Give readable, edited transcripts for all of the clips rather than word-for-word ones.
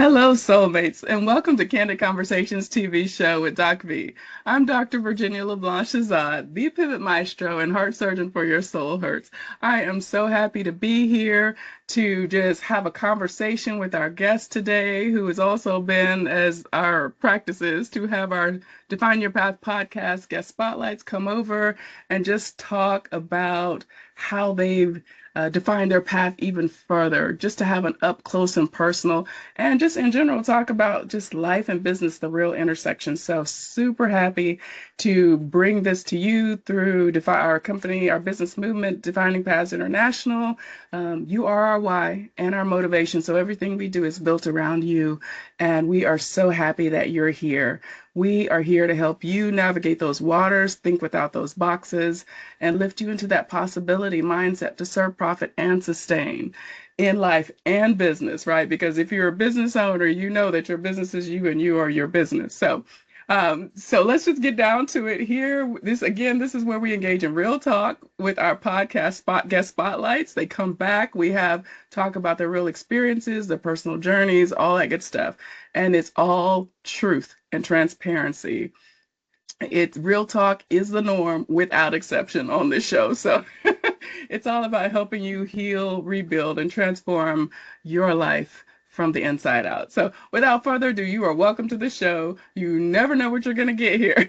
Hello, soulmates, and welcome to Candid Conversations TV show with DocV. I'm Dr. Virginia LeBlanc Shazad, the Pivot Maestro and heart surgeon for your soul hurts. I am so happy to be here to just have a conversation with our guest today, who has also been, as our practice is, to have our Define Your Path podcast guest spotlights come over and just talk about how they've defined their path even further, just to have an up close and personal and just in general talk about just life and business, the real intersection. So super happy to bring this to you through our company, our business movement, Defining Paths International. You are our why and our motivation. So everything we do is built around you. And we are so happy that you're here. We are here to help you navigate those waters, think without those boxes, and lift you into that possibility mindset to serve, profit, and sustain in life and business, right? Because if you're a business owner, you know that your business is you and you are your business. So let's just get down to it here. This is where we engage in real talk with our podcast guest spotlights. They come back. We have talk about their real experiences, their personal journeys, all that good stuff. And it's all truth and transparency. It's real talk is the norm without exception on this show. So it's all about helping you heal, rebuild, and transform your life from the inside out. So without further ado, you are welcome to the show. You never know what you're going to get here,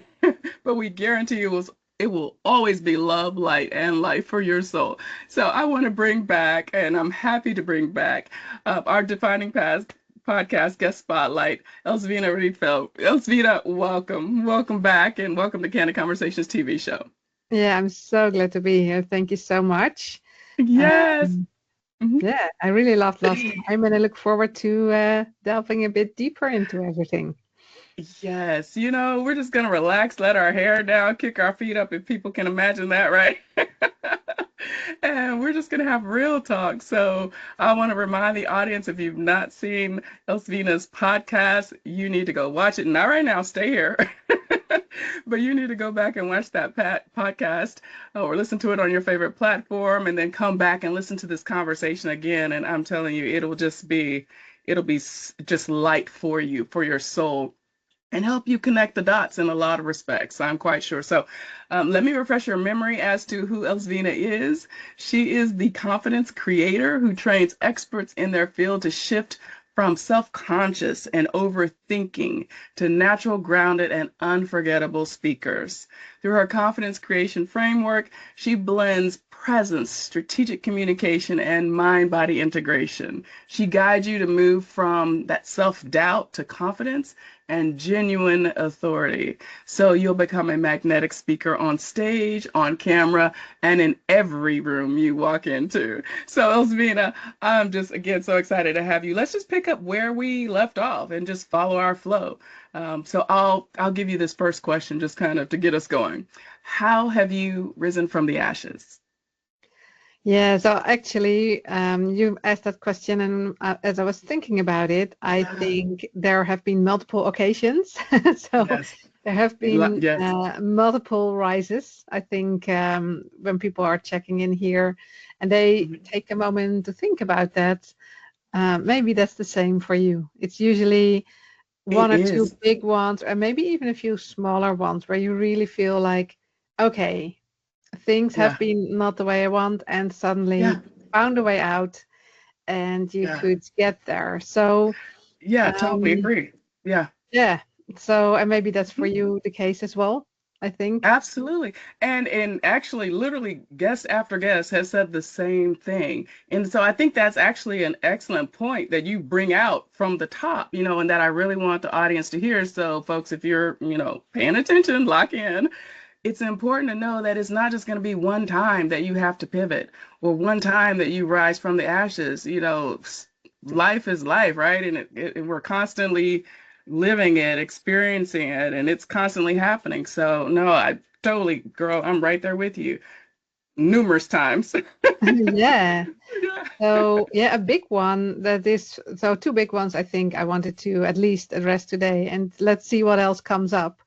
but we guarantee it will always be love, light, and life for your soul. So I want to bring back, and I'm happy to bring back, our Defining Past podcast guest spotlight, Elsewine Rietveld. Elsewine, welcome. Welcome back, and welcome to Candid Conversations TV show. Yeah, I'm so glad to be here. Thank you so much. Yes. Yeah, I really loved last time, and I look forward to delving a bit deeper into everything. Yes, we're just going to relax, let our hair down, kick our feet up, if people can imagine that, right? And we're just going to have real talk. So I want to remind the audience, if you've not seen Elsvine's podcast, you need to go watch it. Not right now, stay here. But you need to go back and watch that podcast or listen to it on your favorite platform and then come back and listen to this conversation again. And I'm telling you, it'll be just light for you, for your soul, and help you connect the dots in a lot of respects, I'm quite sure. So let me refresh your memory as to who Elsvine is. She is the confidence creator who trains experts in their field to shift from self-conscious and overthinking to natural, grounded, and unforgettable speakers. Through her confidence creation framework, she blends presence, strategic communication, and mind-body integration. She guides you to move from that self-doubt to confidence and genuine authority. So you'll become a magnetic speaker on stage, on camera, and in every room you walk into. So Elsvine, I'm just, again, so excited to have you. Let's just pick up where we left off and just follow our flow. So I'll give you this first question just kind of to get us going. How have you risen from the ashes? Yeah, so actually, you asked that question, and as I was thinking about it, I think there have been multiple occasions. So Yes. there have been Yes. multiple rises. I think when people are checking in here and they take a moment to think about that, maybe that's the same for you. It's usually It one or two is. big ones, or maybe even a few smaller ones where you really feel like, okay, things have Yeah. been not the way I want, and Yeah. suddenly found a way out and you Yeah. could get there. So, Yeah. Totally um, agree. Yeah. yeah. So, and maybe that's for you the case as well, I think. Absolutely. And actually literally guest after guest has said the same thing. And so I think that's actually an excellent point that you bring out from the top, and that I really want the audience to hear. So folks, if you're, paying attention, lock in. It's important to know that it's not just going to be one time that you have to pivot or one time that you rise from the ashes. Life is life, right? And we're constantly living it, experiencing it, and it's constantly happening. So, no, I totally, girl, I'm right there with you numerous times. Yeah. Yeah. So, yeah, a big one that is, so two big ones I think I wanted to at least address today, and let's see what else comes up.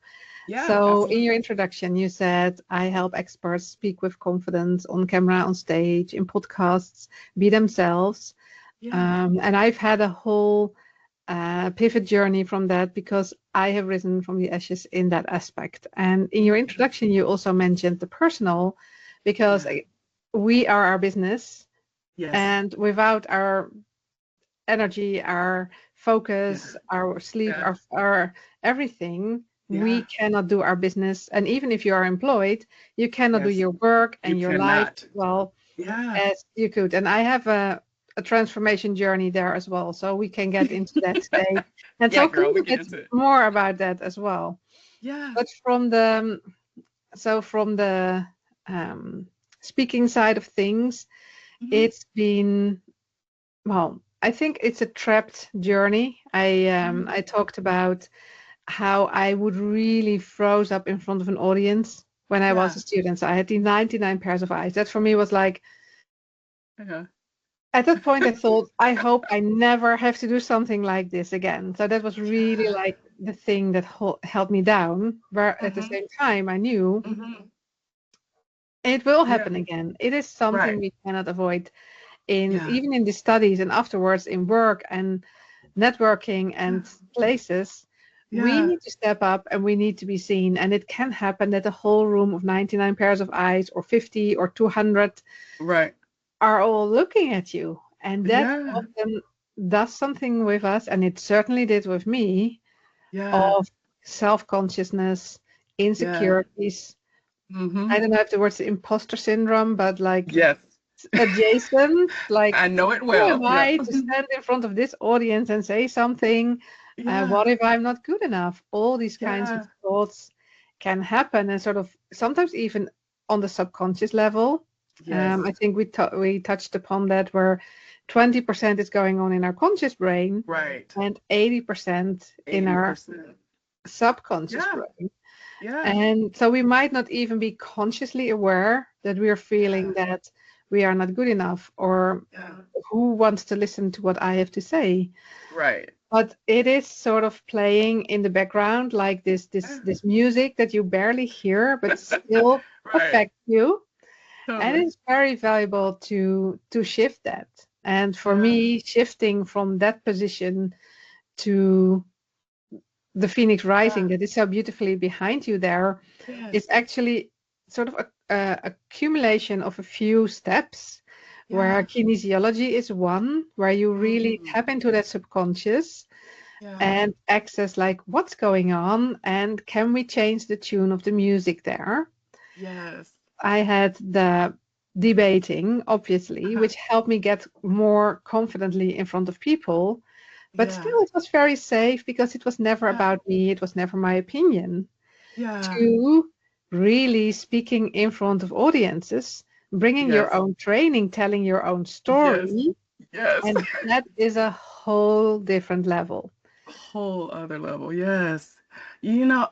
Yeah, So, in your absolutely. introduction, you said, I help experts speak with confidence on camera, on stage, in podcasts, be themselves. Yeah. And I've had a whole pivot journey from that because I have risen from the ashes in that aspect. And in your introduction, you also mentioned the personal, because we are our business, Yes. and without our energy, our focus, our sleep, our everything, we cannot do our business. And even if you are employed, you cannot do your work and your life well as you could. And I have a transformation journey there as well, so we can get into that today and talk a little bit more about that as well. But from the speaking side of things, it's been, well, I think it's a trapped journey. I talked about how I would really froze up in front of an audience when I was a student. So I had the 99 pairs of eyes. That for me was like, at that point I thought, I hope I never have to do something like this again. So that was really like the thing that held me down. Where at the same time I knew it will happen again. It is something we cannot avoid. Even in the studies and afterwards in work and networking and places, we need to step up and we need to be seen. And it can happen that a whole room of 99 pairs of eyes or 50 or 200 are all looking at you. And that often does something with us. And it certainly did with me, of self-consciousness, insecurities. I don't know if the word's imposter syndrome, but like adjacent, like I know it who well. am I to stand in front of this audience and say something? What if I'm not good enough? All these kinds of thoughts can happen, and sort of sometimes even on the subconscious level. I think we touched upon that, where 20% is going on in our conscious brain, and 80% in our subconscious brain. And so we might not even be consciously aware that we are feeling that we are not good enough, or who wants to listen to what I have to say. But it is sort of playing in the background, like this music that you barely hear, but still affects you. And it's very valuable to shift that. And for me, shifting from that position to the Phoenix Rising that is so beautifully behind you there is actually sort of a accumulation of a few steps, where kinesiology is one, where you really tap into that subconscious and access like what's going on and can we change the tune of the music there. I had the debating, obviously, which helped me get more confidently in front of people. But still, it was very safe because it was never about me. It was never my opinion. To really speaking in front of audiences, bringing your own training, telling your own story. And that is a whole different level. Whole other level. You know,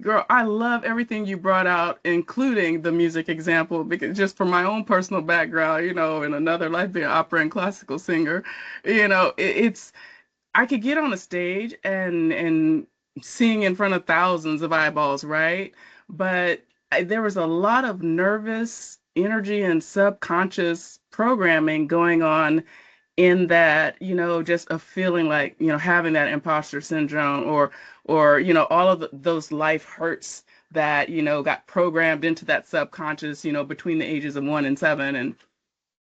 girl, I love everything you brought out, including the music example, because just from my own personal background, you know, in another life being an opera and classical singer, you know, I could get on a stage and sing in front of thousands of eyeballs, right? But there was a lot of nervous energy and subconscious programming going on in that, you know, just a feeling like, you know, having that imposter syndrome, or you know, all of those life hurts that, you know, got programmed into that subconscious, you know, between the ages of 1 and 7, and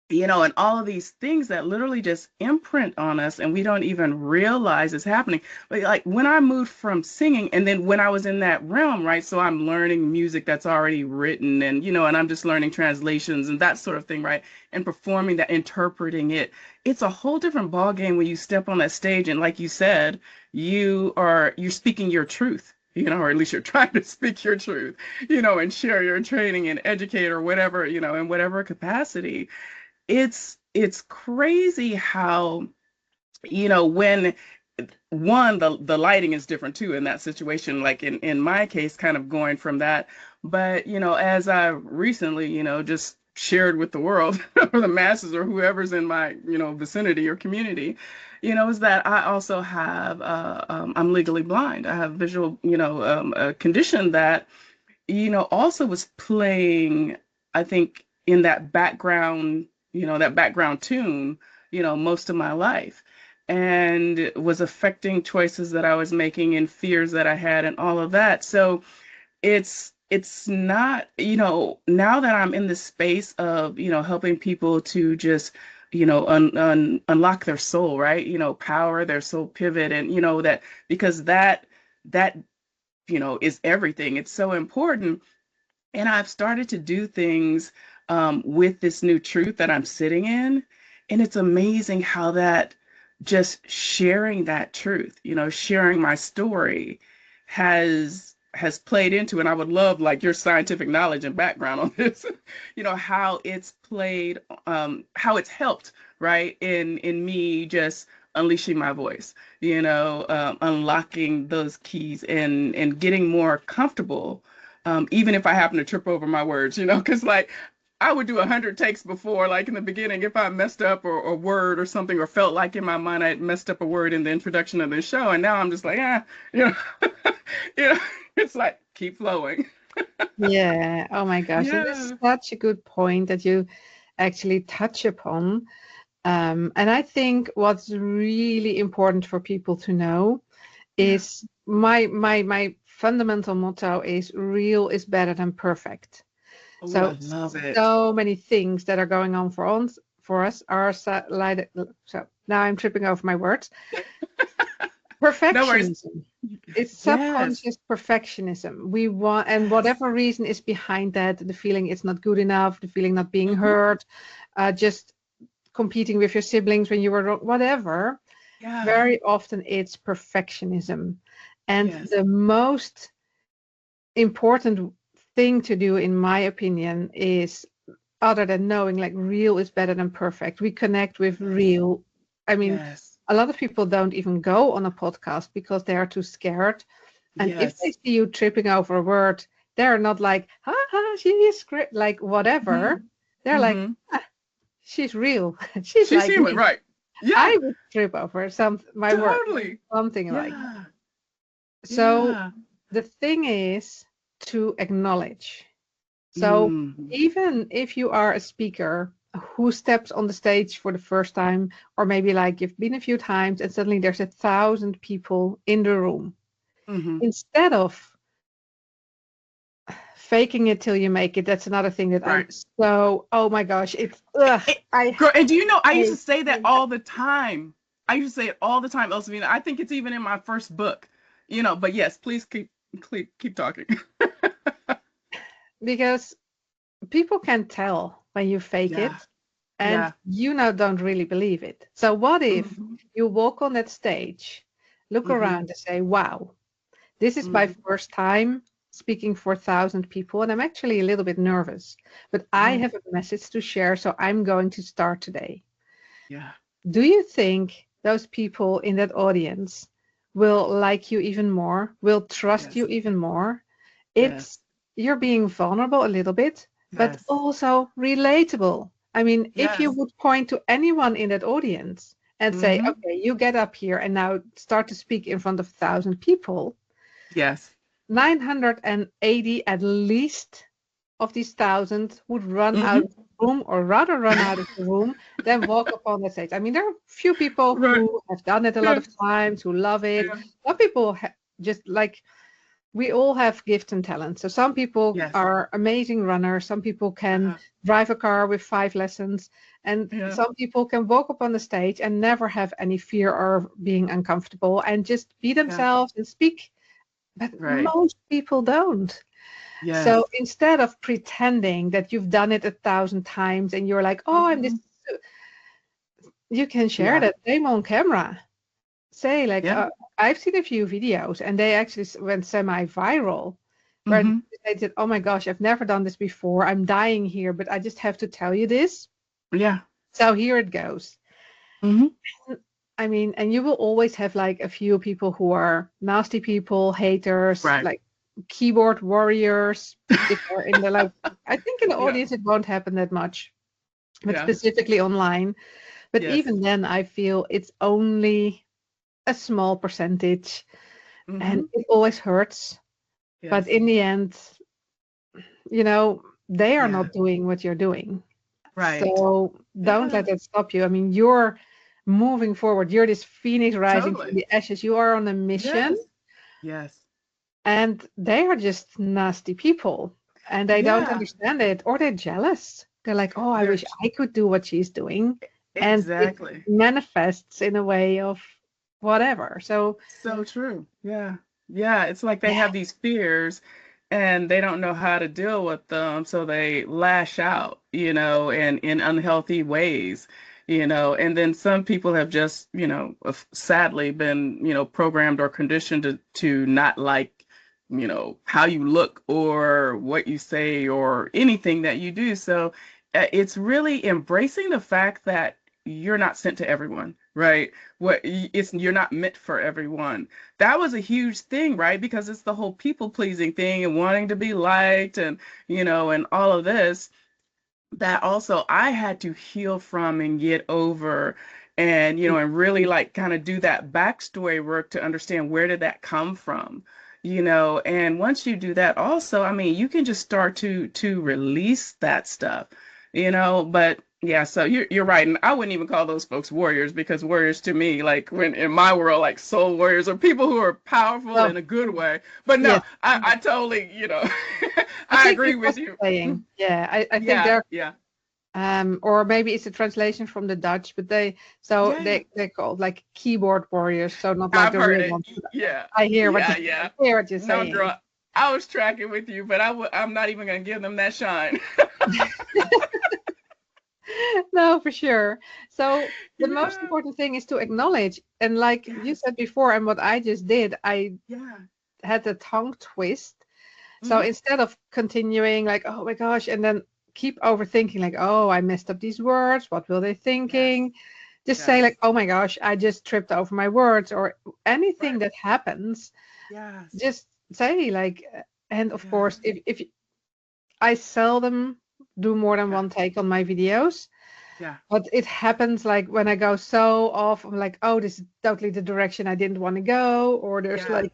you know, and all of these things that literally just imprint on us and we don't even realize is happening. But like when I moved from singing, and then when I was in that realm, right? So I'm learning music that's already written, and, you know, and I'm just learning translations and that sort of thing, right? And performing that, interpreting it. It's a whole different ball game when you step on that stage. And like you said, you're speaking your truth. You know, or at least you're trying to speak your truth, you know, and share your training and educate or whatever, you know, in whatever capacity. It's crazy how, you know, when the lighting is different too in that situation, like in my case, kind of going from that. But, you know, as I recently, you know, just shared with the world or the masses or whoever's in my, you know, vicinity or community, you know, is that I also have I'm legally blind. I have visual, you know, a condition that, you know, also was playing, I think, in that background, you know, that background tune, you know, most of my life. and was affecting choices that I was making and fears that I had and all of that. So it's not, now that I'm in the space of, helping people to just, unlock their soul, right? Power their soul pivot, and that, because that is everything. It's so important. And I've started to do things with this new truth that I'm sitting in. And it's amazing how that, just sharing that truth, sharing my story has played into, and I would love like your scientific knowledge and background on this, how it's played, how it's helped, right, in me just unleashing my voice, unlocking those keys and getting more comfortable, even if I happen to trip over my words, because like I would do 100 takes before, like in the beginning, if I messed up or a word or something, or felt like in my mind I had messed up a word in the introduction of the show, and now I'm just like, you know, you know, it's like keep flowing. Yeah. Oh my gosh. And this is Yeah. such a good point that you actually touch upon. And I think what's really important for people to know Yeah. is my fundamental motto is real is better than perfect. Oh, I So love it. so many things that are going on for us are like, so now I'm tripping over my words. No worries. Perfectionism. It's Yes. subconscious perfectionism. We want, and whatever reason is behind that, the feeling it's not good enough, the feeling not being Hmm. heard, just competing with your siblings when you were wrong, whatever. Yeah. Very often it's perfectionism. And Yes. the most important thing to do, in my opinion, is other than knowing like real is better than perfect. We connect with Yes. real. I mean, Yes. a lot of people don't even go on a podcast because they are too scared. And if they Yes. see you tripping over a word, they're not like, ha, she is great, like whatever. Hmm. They're like, Hmm. ah, she's real. She's She's like human, me. right? Yeah. I would trip over my word, Totally. something like that. Yeah. So Yeah. the thing is to acknowledge. So Mm. even if you are a speaker who steps on the stage for the first time, or maybe like you've been a few times and suddenly there's 1,000 people in the room, Hmm. instead of faking it till you make it, that's another thing that I'm Right. so, oh my gosh, it's, ugh, It, I girl, and do you know, I used to hate say that doing that. all the time. I used to say it all the time, Elsevina. I think it's even in my first book, but yes, please keep talking. Because people can tell when you fake Yeah. it and Yeah. you now don't really believe it. So what if Hmm. you walk on that stage, look Hmm. around and say, wow, this is my Hmm. first time speaking for 1,000 people, and I'm actually a little bit nervous, but I Hmm. have a message to share, so I'm going to start today. Yeah. Do you think those people in that audience will like you even more, will trust you Yes. even more? It's Yes. you're being vulnerable a little bit, but Yes. also relatable. I mean, if you Yes. would point to anyone in that audience and say, Hmm. okay, you get up here and now start to speak in front of 1,000 people, Yes. 980 at least of these 1,000 would run out Hmm. of the room, or rather run out of the room than walk upon the stage. I mean, there are few people Right. who have done it a lot Yeah. of times, who love it. Yeah. Some people just like, we all have gifts and talents. So some people Yes. are amazing runners. Some people can Uh-huh. drive a car with 5 lessons. And Yeah. some people can walk up on the stage and never have any fear or being uncomfortable and just be Yeah. themselves and speak. But Right. most people don't. Yes. So instead of pretending that you've done it 1,000 times and you're like, oh, I'm this, Hmm. you can share Yeah. that same on camera. Say, like, Yeah. I've seen a few videos and they actually went semi-viral where Hmm. they said, oh my gosh, I've never done this before. I'm dying here, but I just have to tell you this. Yeah. So here it goes. Hmm. I mean, and you will always have like a few people who are nasty people, haters, Right. like keyboard warriors. If they're in the like, I think in the Yeah. audience it won't happen that much, but Yeah. specifically online. But Yes. even then, I feel it's only a small percentage, and Hmm. it always hurts. But Yes. in the end, they are Yeah. not doing what you're doing. Right. So don't Yeah. let that stop you. I mean, you're moving forward. You're this phoenix rising from Totally. the ashes. You are on a mission, Yes. Yes. and they are just nasty people, and they don't Yeah. understand it, or they're jealous. They're like, oh, I They're wish I could do what she's doing, and it exactly. manifests in a way of whatever. So So true. Yeah. Yeah. It's like they yeah, have these fears and they don't know how to deal with them. So they lash out, and in unhealthy ways, and then some people have just, sadly been, programmed or conditioned to not like, how you look or what you say or anything that you do. So it's really embracing the fact that you're not sent to everyone, right? You're not meant for everyone. That was a huge thing, right? Because it's the whole people pleasing thing and wanting to be liked and, and all of this that also I had to heal from and get over and, and really like kind of do that backstory work to understand where did that come from, and once you do that also, I mean, you can just start to release that stuff, but yeah, so you're right. And I wouldn't even call those folks warriors because warriors to me, like when in my world, like soul warriors are people who are powerful well, in a good way. But no, yes. I totally, I I think agree that's what with you. you're saying. Yeah, I think Yeah, they're yeah. or maybe it's a translation from the Dutch, but Yeah, they're called like keyboard warriors, so not like I've the heard real it. ones. Yeah, I hear what yeah, you yeah. I hear what you're No, saying. girl, I was tracking with you, but I'm not even gonna give them that shine. No, for sure. So the most Yeah, important thing is to acknowledge, and like you yes, said before, and what I just did, I yeah. had the tongue twist. So Hmm. instead of continuing like, oh my gosh, and then keep overthinking like, oh, I messed up these words. What will they Yes, thinking? Just say yes. like, oh my gosh, I just tripped over my words, or anything Right. that happens. Yes. Just say like, and of Yeah. course, if I seldom do more than Yeah. one take on my videos, Yeah. but it happens like when I go so off, I'm like, oh, this is totally the direction I didn't want to go, or there's Yeah. like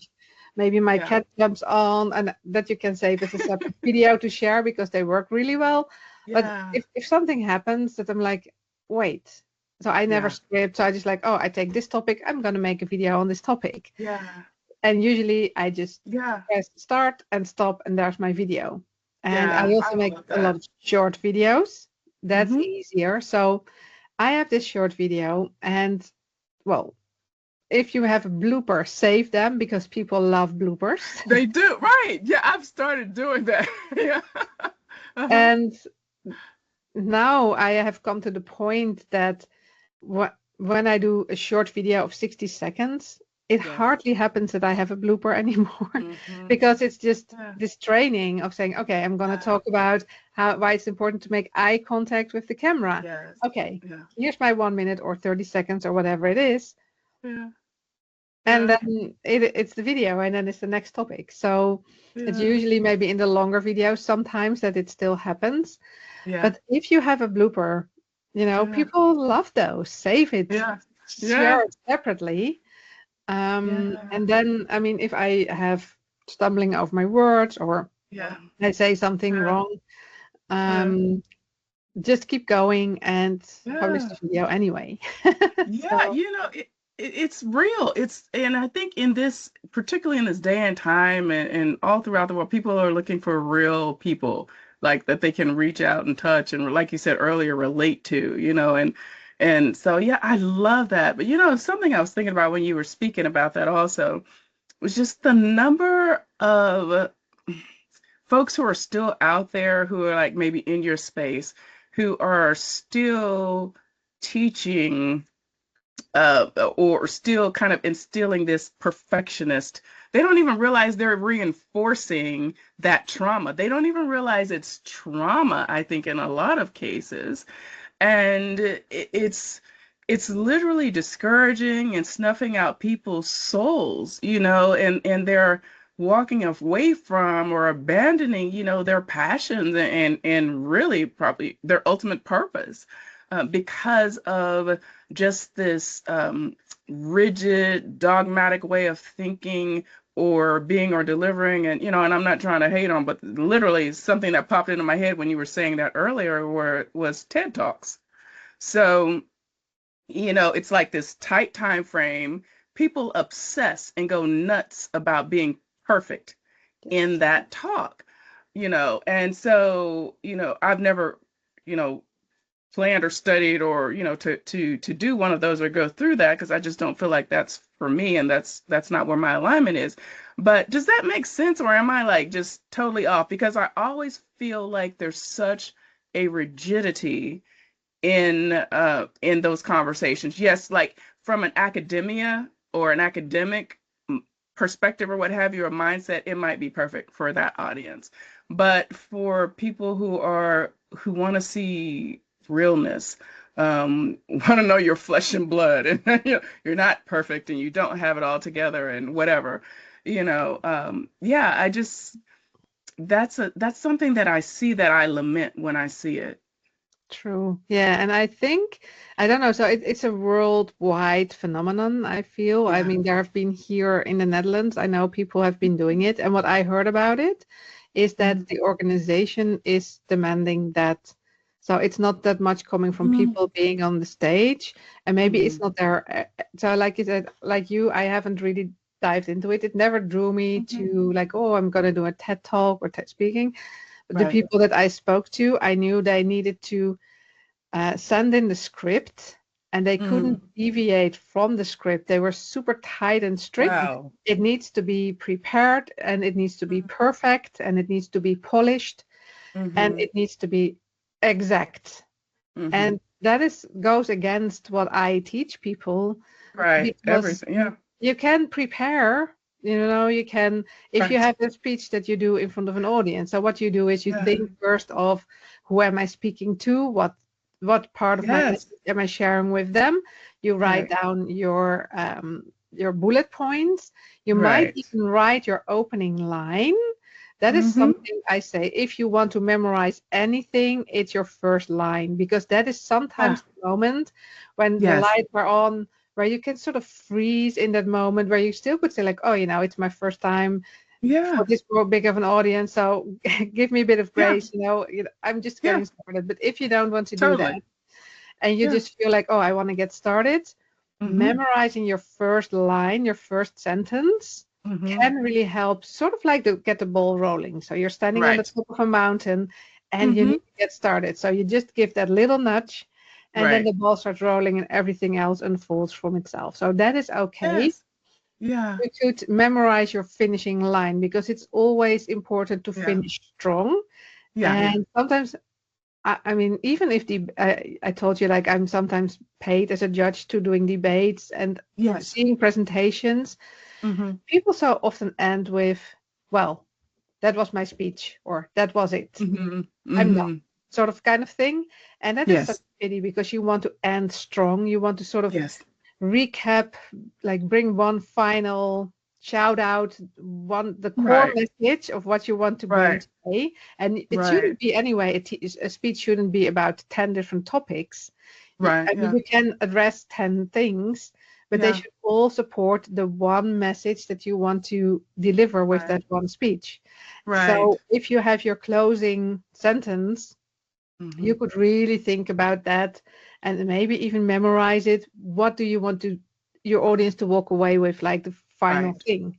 maybe my Yeah. cat jumps on, and that you can save as a separate video to share because they work really well. But Yeah. if something happens that I'm like, wait, so I never Yeah. script, so I just like, oh, I take this topic, I'm gonna make a video on this topic, Yeah. and usually I just Yeah. press start and stop, and there's my video. And I Yeah. I also make love a lot that. of short videos. That's Hmm. easier. So I have this short video, and well, if you have a blooper, save them because people love bloopers. They do. Right. Yeah. I've started doing that. Yeah. Uh-huh. And now I have come to the point that when I do a short video of 60 seconds, it Yes. hardly happens that I have a blooper anymore Hmm. because it's just Yeah. this training of saying, okay, I'm going to Yeah. talk about why it's important to make eye contact with the camera. Yes. Okay, Yeah. here's my 1 minute or 30 seconds or whatever it is. Yeah. And Yeah. then it's the video, and then it's the next topic. So it's Yeah. usually maybe in the longer videos sometimes that it still happens. Yeah. But if you have a blooper, Yeah. people love those. Save it, Yeah. share Yeah. it separately. Yeah. And then, I mean, if I have stumbling over my words or Yeah. I say something Yeah. wrong, Yeah. um, just keep going and publish Yeah. the video anyway. Yeah, So it's real. And I think in this, particularly in this day and time and all throughout the world, people are looking for real people like that they can reach out and touch and like you said earlier, relate to, and so yeah, I love that. But something I was thinking about when you were speaking about that also was just the number of folks who are still out there who are like maybe in your space who are still teaching or still kind of instilling this perfectionist. They don't even realize they're reinforcing that trauma. They don't even realize it's trauma, I think, in a lot of cases. And it's literally discouraging and snuffing out people's souls, and they're walking away from or abandoning, their passions and really probably their ultimate purpose because of just this rigid, dogmatic way of thinking or being or delivering. And I'm not trying to hate on, but literally something that popped into my head when you were saying that earlier was TED Talks. So, it's like this tight time frame. People obsess and go nuts about being perfect in Yes. that talk, and so, I've never, you know, planned or studied or, to do one of those or go through that, because I just don't feel like that's for me, and that's not where my alignment is. But does that make sense, or am I like just totally off? Because I always feel like there's such a rigidity in those conversations. Yes, like from an academia or an academic perspective or what have you, or mindset, it might be perfect for that audience. But for people who want to see realness, want to know your flesh and blood, and you're not perfect and you don't have it all together and whatever, yeah, that's something that I see, that I lament when I see it. True. Yeah, and I think, I don't know, so it's a worldwide phenomenon, I feel. I Yeah. mean, there have been here in the Netherlands, I know people have been doing it, and what I heard about it is that the organization is demanding that. So it's not that much coming from Mm-hmm. people being on the stage, and maybe it's Mm-hmm. not there. So like you said, like you, I haven't really dived into it. It never drew me Mm-hmm. to like, oh, I'm gonna do a TED talk or TED speaking. But the Right. people that I spoke to, I knew they needed to send in the script, and they couldn't Mm. deviate from the script. They were super tight and strict. Wow. It needs to be prepared, and it needs to be perfect, and it needs to be polished, and Mm-hmm. it needs to be exact. Mm-hmm. And that is goes against what I teach people, Right. because Everything. Yeah. you can prepare, you can, if you Right. have a speech that you do in front of an audience. So what you do is you Yeah. think first of, who am I speaking to? What part of my Yes. message am I sharing with them? You write Right. down your bullet points. You might Right. even write your opening line. That is Mm-hmm. something I say. If you want to memorize anything, it's your first line, because that is Yeah. sometimes the moment when the Yes. lights are on, where you can sort of freeze in that moment, where you still could say like, oh, it's my first time for Yeah. this big of an audience, so give me a bit of Yeah. grace. I'm just Yeah. getting started. But if you don't want to do that, Totally. and you Yeah. just feel like, oh, I want to get started, Mm-hmm. memorizing your first line, your first sentence, Mm-hmm. can really help, sort of like to get the ball rolling. So you're standing on the Right. top of a mountain, and you Mm-hmm. need to get started. So you just give that little nudge, and then Right. the ball starts rolling and everything else unfolds from itself. So that is okay. Yes. Yeah. You should memorize your finishing line, because it's always important to Yeah. finish strong. Yeah. And sometimes, I mean, even if I told you, like, I'm sometimes paid as a judge to doing debates and Yes. seeing presentations, Mm-hmm. people so often end with, well, that was my speech, or that was it. Mm-hmm. I'm done, Mm-hmm. sort of kind of thing. And that is such Yes. a pity, because you want to end strong. You want to sort of Yes. recap, like bring one final shout out, the core Right. message of what you want to bring Right. today. And it Right. shouldn't be anyway, a speech shouldn't be about 10 different topics. Right. I mean, Yeah. you can address 10 things, but they Yeah. should all support the one message that you want to deliver with Right. that one speech. Right. So if you have your closing sentence, Mm-hmm. you could really think about that, and maybe even memorize it. What do you want your audience to walk away with, like the final Right. thing?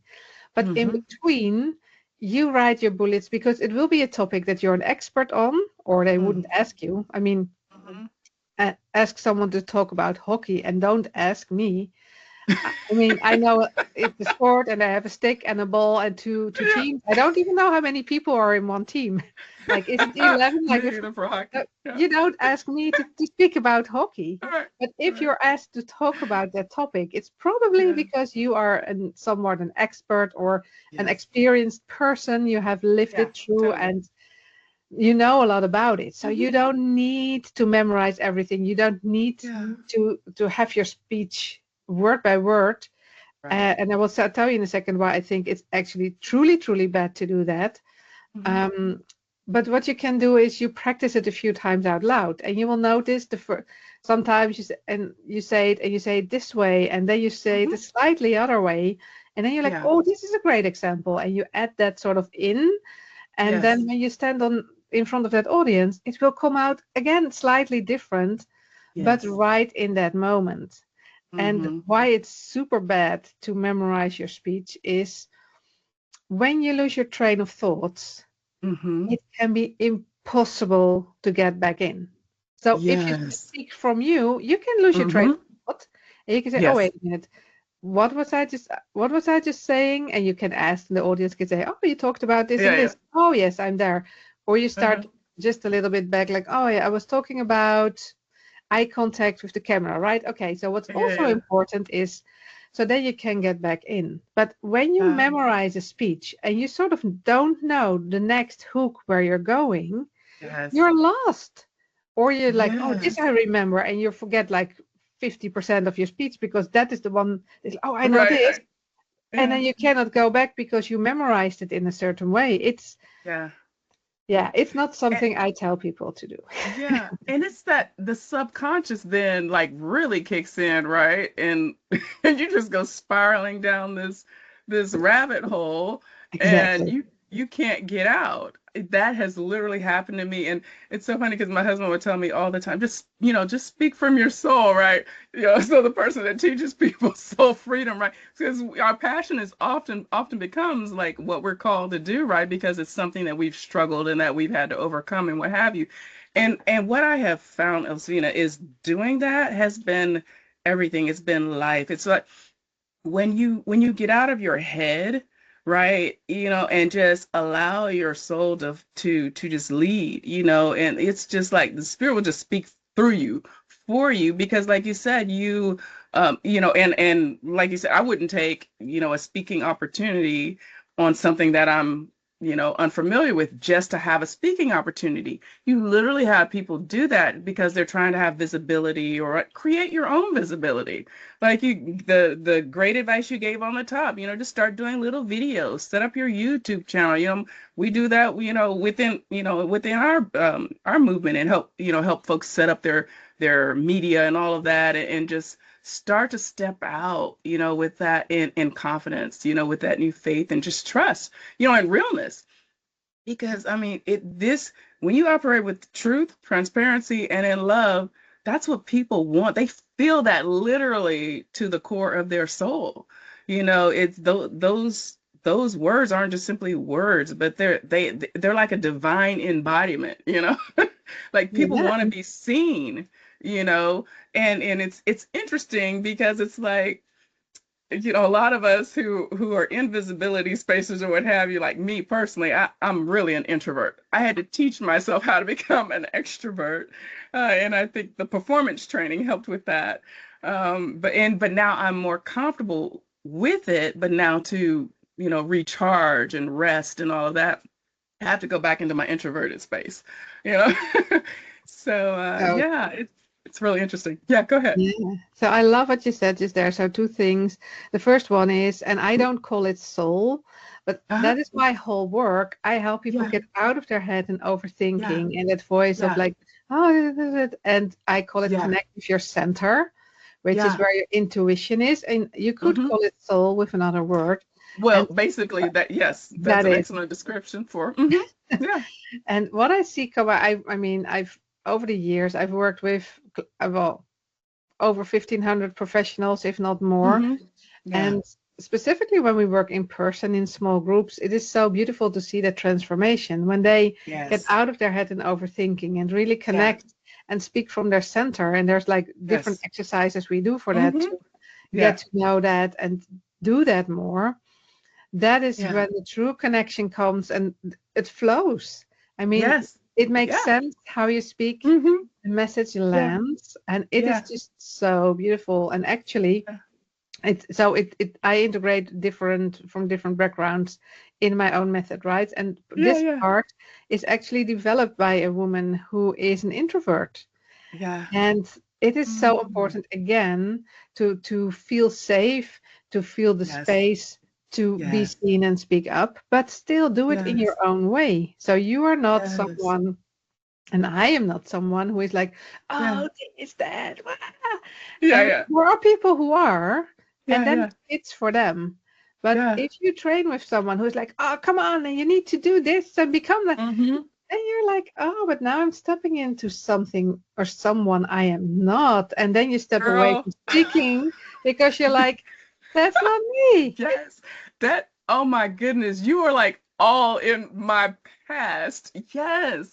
But in Mm-hmm. between, you write your bullets, because it will be a topic that you're an expert on, or they wouldn't Mm-hmm. ask you. I mean, Mm-hmm. ask someone to talk about hockey, and don't ask me. I mean, I know it's a sport, and I have a stick and a ball and two Yeah. teams. I don't even know how many people are in one team. Like, is it 11? Like, if Negative for hockey. Yeah. you don't ask me to speak about hockey. All right. But All if right. you're asked to talk about that topic, it's probably Yeah. because you are somewhat an expert, or an Yes. experienced person. You have lived Yeah. it through, Totally. and you know a lot about it. So Mm-hmm. you don't need to memorize everything. You don't need Yeah. to have your speech word by word. Right. And I will tell you in a second why I think it's actually truly, truly bad to do that. Mm-hmm. Um, but what you can do is you practice it a few times out loud, and you will notice sometimes you say it, and you say it this way, and then you say it Mm-hmm. a slightly other way, and then you're like, Yeah. oh, this is a great example, and you add that sort of in, and then Yes. when you stand in front of that audience, it will come out again slightly different, but Yes. right in that moment. And Mm-hmm. why it's super bad to memorize your speech is when you lose your train of thoughts, Mm-hmm. it can be impossible to get back in. So if you Yes. speak from you, you can lose your train Mm-hmm. of thought. And you can say, oh, Yes. wait a minute, what was I just saying? And you can ask, and the audience can say, oh, you talked about this Yeah, and yeah. this. Oh, yes, I'm there. Or you Uh-huh. start just a little bit back, like, oh, yeah, I was talking about eye contact with the camera, right? Okay, so what's Yeah, also yeah. important is so then you can get back in. But when you Uh, memorize a speech and you sort of don't know the next hook where you're going, yes. you're lost. Or you're like, oh, this Yes. I remember, and you forget like 50% of your speech because that is the one that's, oh, I know Right, this. right. And Yeah. then you cannot go back because you memorized it in a certain way. Yeah. Yeah, it's not something I tell people to do. Yeah, and it's that the subconscious then like really kicks in, right? And and you just go spiraling down this rabbit hole and Exactly. you can't get out. That has literally happened to me. And it's so funny because my husband would tell me all the time, just just speak from your soul, right? So the person that teaches people soul freedom, right? Because our passion is often becomes like what we're called to do, right? Because it's something that we've struggled and that we've had to overcome and what have you. And what I have found, Elsvina, is doing that has been everything. It's been life. It's like when you get out of your head, right, and just allow your soul to just lead, and it's just like the spirit will just speak through you, for you, because like you said, and like you said, I wouldn't take, a speaking opportunity on something that I'm, unfamiliar with just to have a speaking opportunity. You literally have people do that because they're trying to have visibility or create your own visibility. Like the great advice you gave on the top, just start doing little videos, set up your YouTube channel. We do that, within our movement, and help folks set up their media and all of that, and just start to step out, with that in confidence, with that new faith and just trust, and realness. Because I mean, when you operate with truth, transparency, and in love, that's what people want. They feel that literally to the core of their soul. It's those words aren't just simply words, but they're like a divine embodiment. Like people Yeah. want to be seen. You know, and it's interesting because it's like, a lot of us who are in visibility spaces or what have you, like me personally, I'm really an introvert. I had to teach myself how to become an extrovert, and I think the performance training helped with that. But now I'm more comfortable with it. But now to recharge and rest and all of that, I have to go back into my introverted space. You know, so So yeah, it's really interesting. Yeah, go ahead. yeah. So I love what you said just there. So two things. The first one is, and I don't call it soul, but Uh-huh. that is my whole work. I help people Yeah, get out of their head and yeah, overthinking and that voice of yeah, like, oh, and I call it yeah. connect with your center, which is Yeah. where your intuition is. And you could Hmm. call it soul with another word. Well, And basically that, yes, that's that an is. excellent description for. Yeah. And what I see come out, I mean, I've over the years I've worked with well over 1,500 professionals, if not more. Hmm. Yeah. And specifically when we work in person in small groups, it is so beautiful to see that transformation when they get Yes. out of their head and overthinking and really Yeah. connect and speak from their center. And there's like different Yes. exercises we do for that Hmm. to get Yeah. to know that and do that more. That is Yeah. when the true connection comes and it flows. I mean, Yes. it makes Yeah. sense how you speak, Hmm. the message Yeah. lands, and it is Yeah. just so beautiful. And actually, Yeah. I integrate different backgrounds in my own method, right? And Yeah. this Yeah. part is actually developed by a woman who is an introvert. Yeah. And it is so Mm. important again to feel safe, to feel the Yes. space to be Yes. seen and speak up, but still do it in your Yes. own way. So you are not Yes. someone, and I am not someone who is like, Yeah. oh, this, that. Wah." Yeah. And Yeah. there are people who are, and Yeah. then Yeah. it fits for them. But Yeah. if you train with someone who's like, oh, come on, and you need to do this and become that, Hmm. And you're like, oh, but now I'm stepping into something or someone I am not. And then you step away Girl. from speaking because you're like, that's not me. Yes. That, oh my goodness, you are like all in my past. Yes.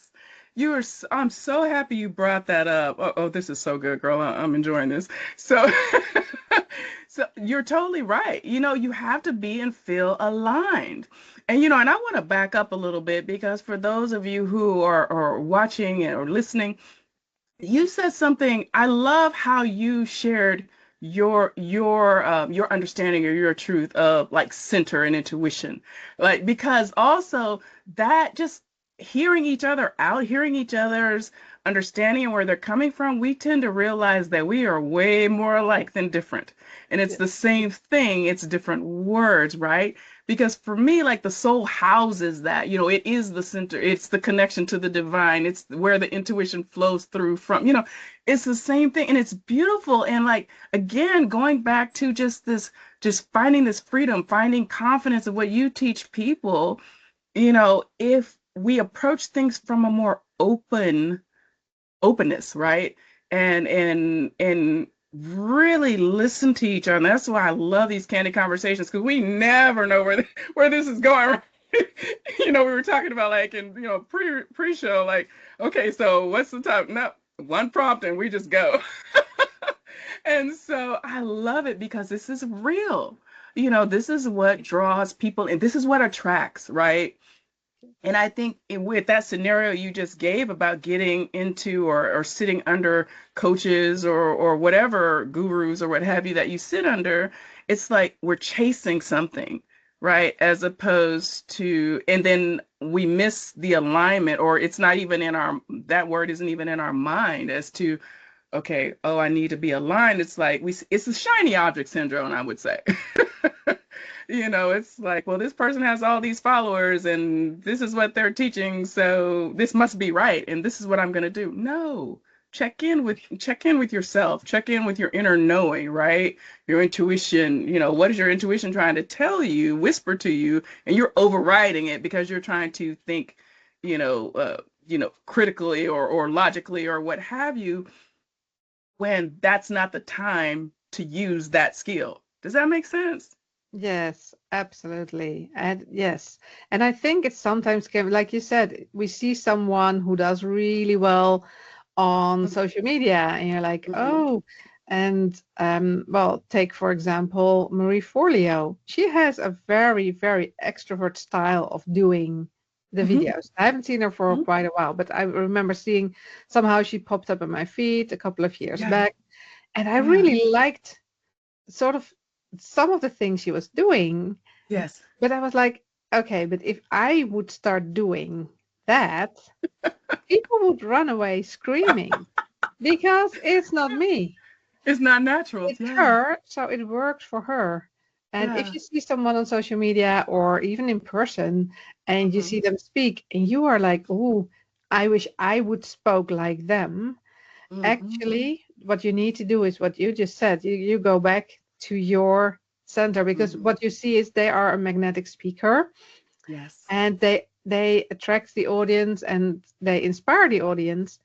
I'm so happy you brought that up. Oh, this is so good, girl. I'm enjoying this. So, so you're totally right. You have to be and feel aligned. And I want to back up a little bit because for those of you who are watching or listening, you said something. I love how you shared your understanding or your truth of like center and intuition, like because also that just hearing each other out, hearing each other's understanding and where they're coming from, we tend to realize that we are way more alike than different, and it's Yeah. the same thing, it's different words, right? Because for me, like the soul houses that, it is the center, it's the connection to the divine, it's where the intuition flows through from, it's the same thing. And it's beautiful. And like, again, going back to just finding this freedom, finding confidence in what you teach people, if we approach things from a more openness, right? And really listen to each other. And that's why I love these candid conversations because we never know where this is going. Right? We were talking about like in pre-show, like, okay, so what's the top? No, one prompt and we just go. And so I love it because this is real. This is what draws people and this is what attracts, right? And I think with that scenario you just gave about getting into or sitting under coaches or whatever gurus or what have you that you sit under, it's like we're chasing something, right? As opposed to, and then we miss the alignment, or it's not even that word isn't even in our mind as to, okay, oh, I need to be aligned. It's like it's a shiny object syndrome, I would say. It's like, well, this person has all these followers and this is what they're teaching, so this must be right and this is what I'm going to do. No. Check in with yourself, check in with your inner knowing, right? Your intuition, what is your intuition trying to tell you, whisper to you, and you're overriding it because you're trying to think, critically or logically or what have you, when that's not the time to use that skill. Does that make sense? Yes, absolutely. And yes. And I think it sometimes can, like you said, we see someone who does really well on social media, and you're like, Mm-hmm. oh, and well, take for example Marie Forleo. She has a very, very extrovert style of doing the Mm-hmm. videos. I haven't seen her for Mm-hmm. quite a while, but I remember seeing somehow she popped up on my feed a couple of years Yeah. back, and I Yeah. really liked sort of some of the things she was doing, Yes. but I was like, okay, but if I would start doing that, people would run away screaming because it's not me. It's not natural. It's Yeah. her, so it works for her. And if Yeah. you see someone on social media or even in person and you Mm-hmm. see them speak and you are like, oh, I wish I would spoke like them. Mm-hmm. Actually, what you need to do is what you just said. You go back to your center because Mm-hmm. what you see is they are a magnetic speaker Yes. and they attract the audience and they inspire the audience,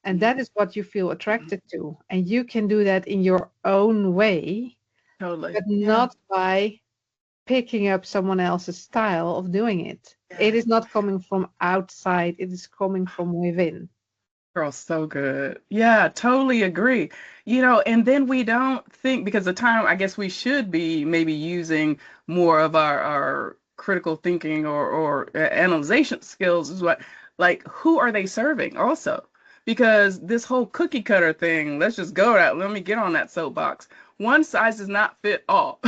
and Mm-hmm. that is what you feel attracted to, and you can do that in your own way, Totally. but Yeah. not by picking up someone else's style of doing it. It Yes. is not coming from outside, it is coming from within. Girl, so good. Yeah, totally agree. And then we don't think because the time I guess we should be maybe using more of our critical thinking or analyzation skills is what, like, who are they serving also? Because this whole cookie cutter thing, let's just go that, let me get on that soapbox. One size does not fit all.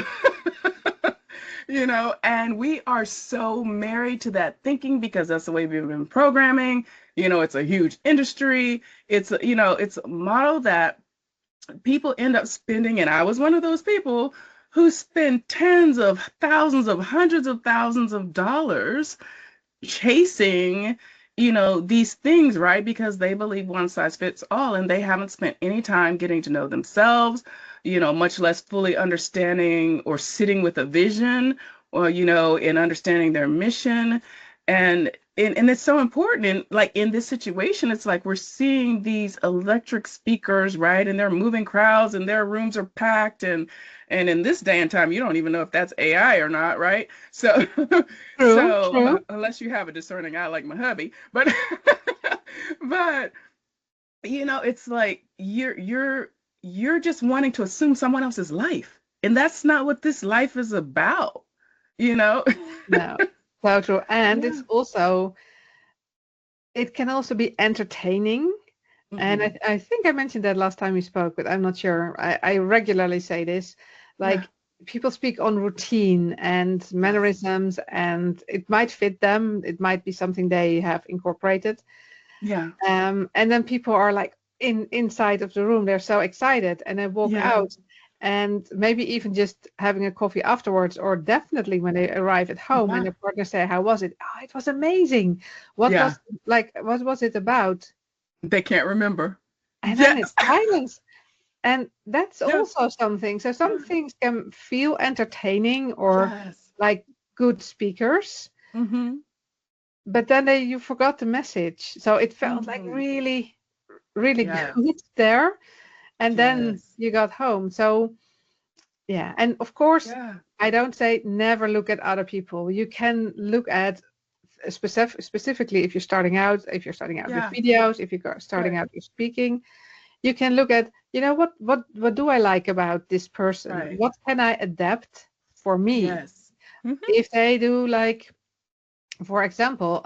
And we are so married to that thinking because that's the way we've been programming. It's a huge industry. It's a model that people end up spending, and I was one of those people who spend tens of thousands of hundreds of thousands of dollars chasing, these things, right? Because they believe one size fits all and they haven't spent any time getting to know themselves, much less fully understanding or sitting with a vision or, and understanding their mission. And and it's so important. And like in this situation, it's like we're seeing these electric speakers, right? And they're moving crowds and their rooms are packed. And in this day and time, you don't even know if that's AI or not, right? So True, true. unless you have a discerning eye like my hubby, but but it's like you're just wanting to assume someone else's life. And that's not what this life is about, you know? No, so true. And Yeah. it can also be entertaining. And Hmm. I think I mentioned that last time we spoke, but I'm not sure. I regularly say this, Yeah. like people speak on routine and Yes. mannerisms, and it might fit them. It might be something they have incorporated. Yeah. And then people are like inside of the room, they're so excited, and they walk Yeah. out, and maybe even just having a coffee afterwards, or definitely when they arrive at home and Yeah. their partner say, "How was it?" "Oh, it was amazing." Yeah. What was it about? They can't remember. And then Yes. it's silence. And that's Yeah. also something. So some Yeah. things can feel entertaining or Yes. like good speakers, Hmm. but then you forgot the message. So it felt like Hmm. really, really Yes. good there. And then Yes. you got home. So yeah. And of course, Yeah. I don't say never look at other people. You can look at specifically if you're starting out with Yeah. videos, if you're starting Right. out with speaking, you can look at, what do I like about this person? Right. What can I adapt for me? Yes. Hmm. If they do, like, for example,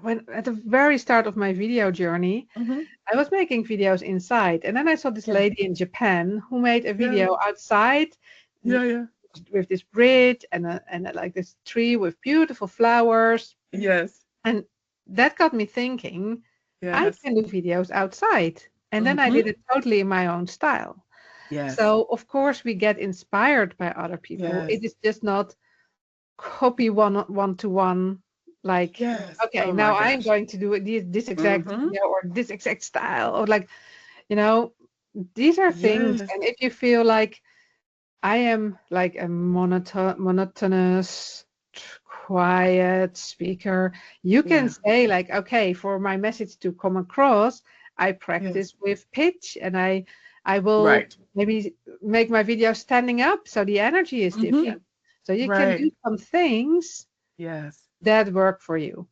when at the very start of my video journey, Hmm. I was making videos inside, and then I saw this Yeah. lady in Japan who made a Yeah. video outside Yeah. Yeah. with this bridge and like this tree with beautiful flowers, Yes. and that got me thinking, I Yes. can do videos outside. And then I Hmm. did it totally in my own style. Yes. So of course we get inspired by other people. Yes. It is just not copy one to one. Like, Yes. okay, Oh my now I'm gosh. going to do it this exact Hmm. video or this exact style, or like, you know, these are things. Yes. And if you feel like I am like a monotonous, quiet speaker, you can Yeah. say like, okay, for my message to come across, I Yes. practice with pitch, and I will Right. maybe make my video standing up so the energy is Hmm. different. So you can Right. do some things Yes. that work for you.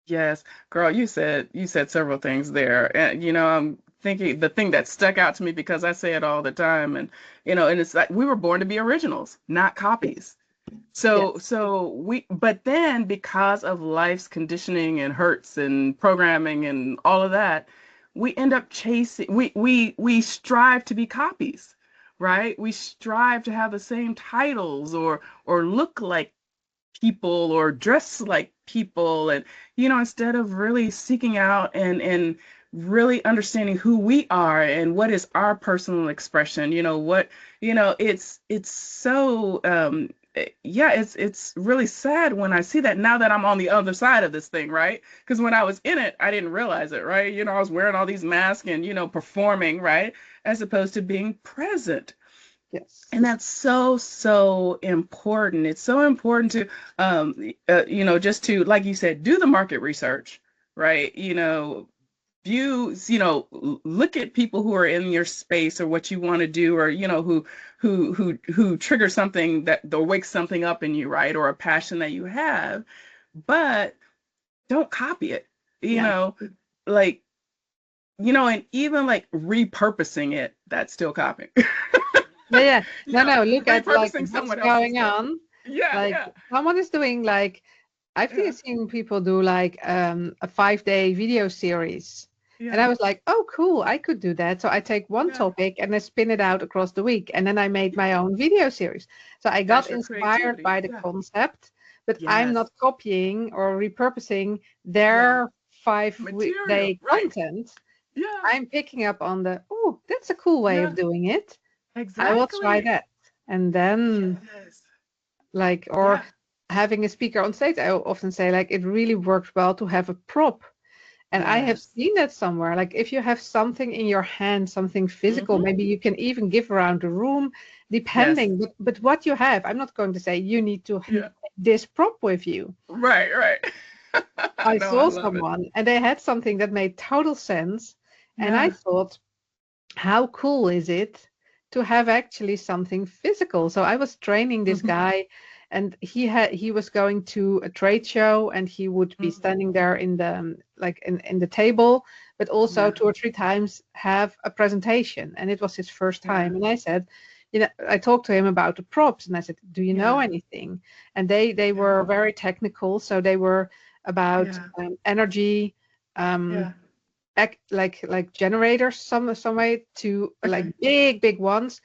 Yes. Girl, you said several things there. And I'm thinking the thing that stuck out to me because I say it all the time, and it's like we were born to be originals, not copies. So Yes. so but then because of life's conditioning and hurts and programming and all of that, we end up chasing we strive to be copies, right? We strive to have the same titles or look like people or dress like people, and instead of really seeking out and really understanding who we are and what is our personal expression, it's so yeah, it's really sad when I see that now that I'm on the other side of this thing, right? Because when I was in it, I didn't realize it, right? I was wearing all these masks and performing, right, as opposed to being present. Yes. And that's so, so important. It's so important to, just to, like you said, do the market research, right? Views, look at people who are in your space or what you want to do, or, who trigger something or wake something up in you, right? Or a passion that you have, but don't copy it, you Yeah. know, like, and even like repurposing it, that's still copying. Yeah, yeah. No, no, look at like Repurposing what's someone else's going stuff. on. Yeah, Like yeah, someone is doing like, I've yeah, seen people do like a 5-day video series. And yeah, I was like, oh, cool, I could do that. So I take one yeah, topic and I spin it out across the week. And then I made my yeah. own video series. So I got That's your inspired creativity. by the Yeah. concept, but I'm Yes. not copying or repurposing Yeah. their 5 Material. day Right. content. Yeah. I'm picking up on oh, that's a cool way Yeah. of doing it. I will try Exactly. that. And then, Yes. like, or Yeah. having a speaker on stage, I often say, like, it really works well to have a prop. And I have Yes. seen that somewhere. Like, if you have something in your hand, something physical, Mm-hmm. maybe you can even give around the room, Yes. depending. But what you have, I'm not going to say you need to have Yeah. this prop with you. Right. Right. I No, I saw love it. someone and they had something that made total sense. And I Yeah. thought, how cool is it to have actually something physical? So I was training this Hmm. guy, and he was going to a trade show, and he would be Hmm. standing there in the like in the table, but also Yeah. 2 or 3 times have a presentation. And it was his first Yeah. time. And I said, I talked to him about the props, and I said, do you know Yeah. anything? And they Yeah. were very technical, so they were about Yeah. energy. Um, Yeah. like generators some way to like Okay. big ones,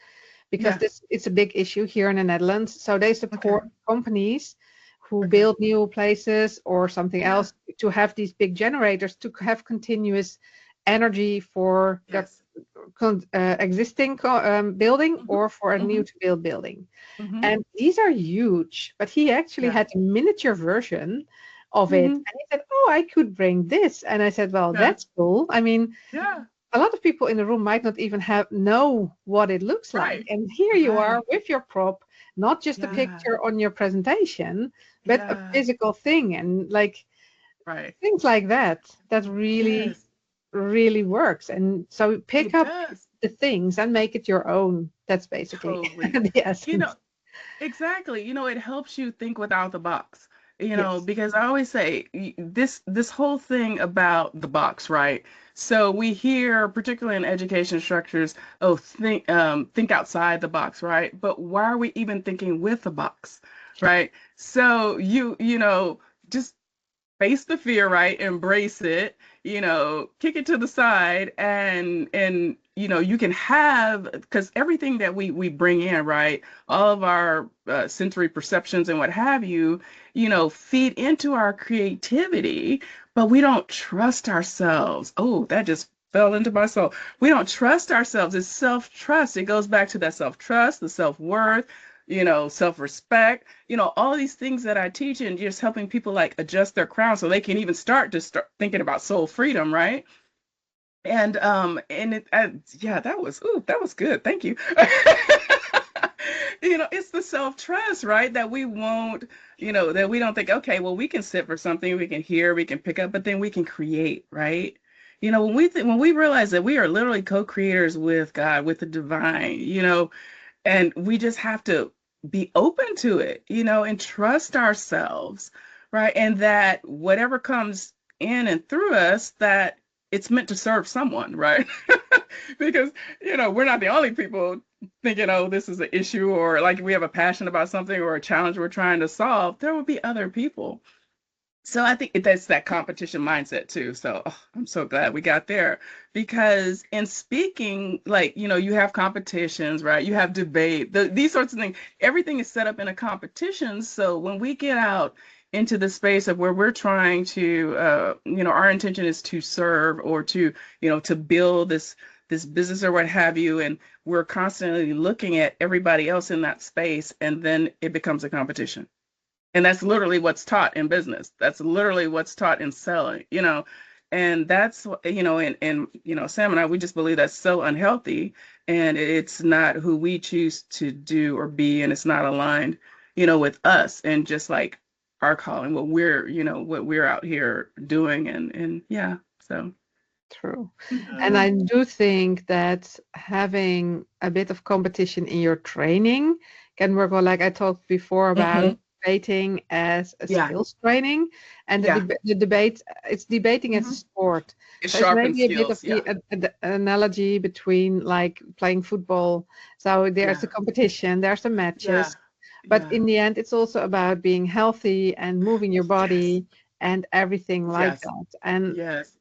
because Yeah. this it's a big issue here in the Netherlands. So they Okay. support companies who Okay. build new places or something Yeah. else to have these big generators to have continuous energy for their Yes. existing building Hmm. or for a new Hmm. to build building. Hmm. And these are huge, but he actually Yeah. had a miniature version of it. Hmm. And he said, oh, I could bring this. And I said, well, Yeah. that's cool. I mean, Yeah. a lot of people in the room might not even have know what it looks like. Right. And here you are Right. with your prop, not just a Yeah. picture on your presentation, but a Yeah. physical thing. And like Right. things like that, that really, Yes. really works. And so pick It up does. the things and make it your own. That's basically Totally. the You know, essence. exactly. It helps you think without the box. Yes. Because I always say this whole thing about the box, right? So we hear, particularly in education structures, oh, think outside the box, right? But why are we even thinking with the box, right? So just face the fear, right? Embrace it, kick it to the side, and you can have, because everything that we bring in, right? All of our sensory perceptions and what have you, feed into our creativity, but we don't trust ourselves. Oh, that just fell into my soul. We don't trust ourselves. It's self-trust. It goes back to that self-trust, the self-worth, self-respect, all these things that I teach, and just helping people like adjust their crown so they can even start thinking about soul freedom, right? And yeah, that was good. Thank you. It's the self-trust, right? That we won't, that we don't think, okay, well, we can sit for something, we can hear, we can pick up, but then we can create, right? When we realize that we are literally co-creators with God, with the divine, and we just have to be open to it, and trust ourselves, right? And that whatever comes in and through us, that it's meant to serve someone, right? Because, we're not the only people thinking, oh, this is an issue, or like we have a passion about something or a challenge we're trying to solve. There will be other people. So I think that's that competition mindset too. So I'm so glad we got there, because in speaking, like, you have competitions, right? You have debate, these sorts of things. Everything is set up in a competition. So when we get out into the space of where we're trying to, our intention is to serve, or to, to build this business or what have you, and we're constantly looking at everybody else in that space, and then it becomes a competition. And that's literally what's taught in business. That's literally what's taught in selling, and that's, Sam and I, we just believe that's so unhealthy, and it's not who we choose to do or be, and it's not aligned, with us, and just like our calling, what we're out here doing. And yeah, so. True. And Yeah. I do think that having a bit of competition in your training can work well. Like I talked before about Hmm. debating as a Yeah. skills training, and Yeah. the debate, it's debating as a Hmm. sport. It So it's sharpens maybe a bit of skills. the Yeah. analogy between like playing football. So there's Yeah. the competition, there's the Yeah. matches, but Yeah. in the end, it's also about being healthy and moving your Yes. body and everything like Yes. that. And Yes.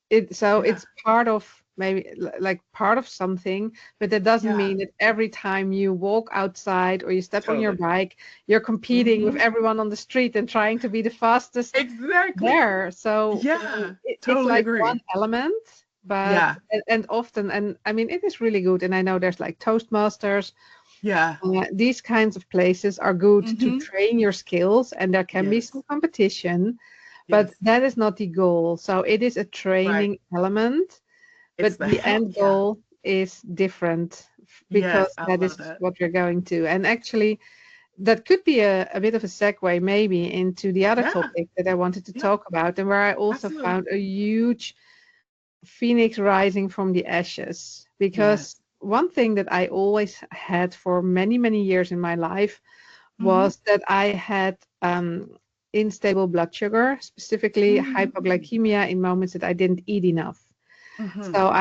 Yeah. it's part of maybe like part of something, but that doesn't Yeah. mean that every time you walk outside or you step on your Totally. bike, you're competing with Hmm. everyone on the street and trying to be the fastest Exactly. there. So Yeah. it's Totally like one agree. element, but Yeah. and often, and I mean, it is really good. And I know there's like Toastmasters. Yeah. These kinds of places are good to Hmm. train your skills, and there can be some Yes. competition, but Yes. that is not the goal. So it is a Right. training element, It's but the the help. end Yeah. goal is different because Yes. I that love is that. what we're going to. And actually, that could be a bit of a segue maybe into the other Yeah. topic that I wanted to Yeah. talk about, and where I also Absolutely. found a huge phoenix rising from the ashes. Yes. Because one thing that I always had for many, many years in my life Mm-hmm. was that I had unstable blood sugar, specifically Mm-hmm. hypoglycemia in moments that I didn't eat enough. Mm-hmm. So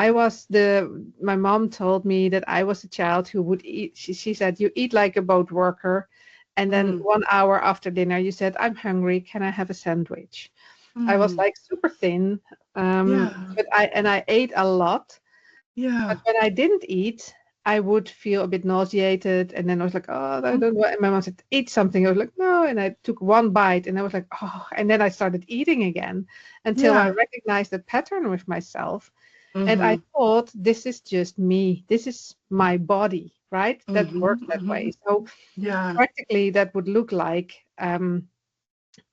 my mom told me that I was a child who would eat. She said, you eat like a boat worker. And then Mm. 1 hour after dinner, you said, I'm hungry. Can I have a sandwich? I was Mm. like super thin. Yeah. But I ate a lot. But Yeah. when I didn't eat, I would feel a bit nauseated. And then I was like, oh, I don't know. And my mom said, eat something. I was like, no. And I took one bite and I was like, oh. And then I started eating again until I Yeah. recognized the pattern with myself. And I Mm-hmm. thought, this is just me. This is my body, right? That Mm-hmm. works that Mm-hmm. way. So Yeah. practically, that would look like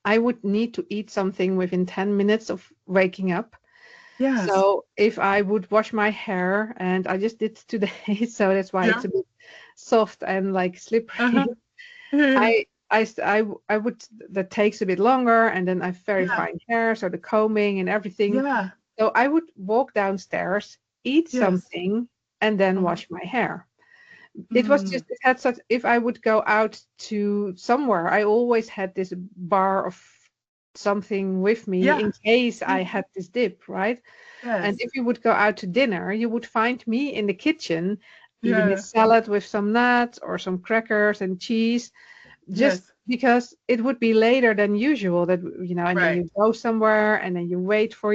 I would need to eat something within 10 minutes of waking up. Yes. So if I would wash my hair, and I just did today, so that's why Yeah. it's a bit soft and like Uh-huh. slippery. Yeah. I would, that takes a bit longer, and then I have very Yeah. fine hair, so the combing and everything. Yeah. So I would walk downstairs, eat Yes. something, and then Uh-huh. wash my hair. It was Mm. just, it had such, if I would go out to somewhere, I always had this bar of something with me Yeah. in case Yeah. I had this dip, right? And Yes. if you would go out to dinner, you would find me in the kitchen eating a Yeah. salad with some nuts or some crackers and cheese, just Yes. because it would be later than usual that, and then Right. you go somewhere and then you wait for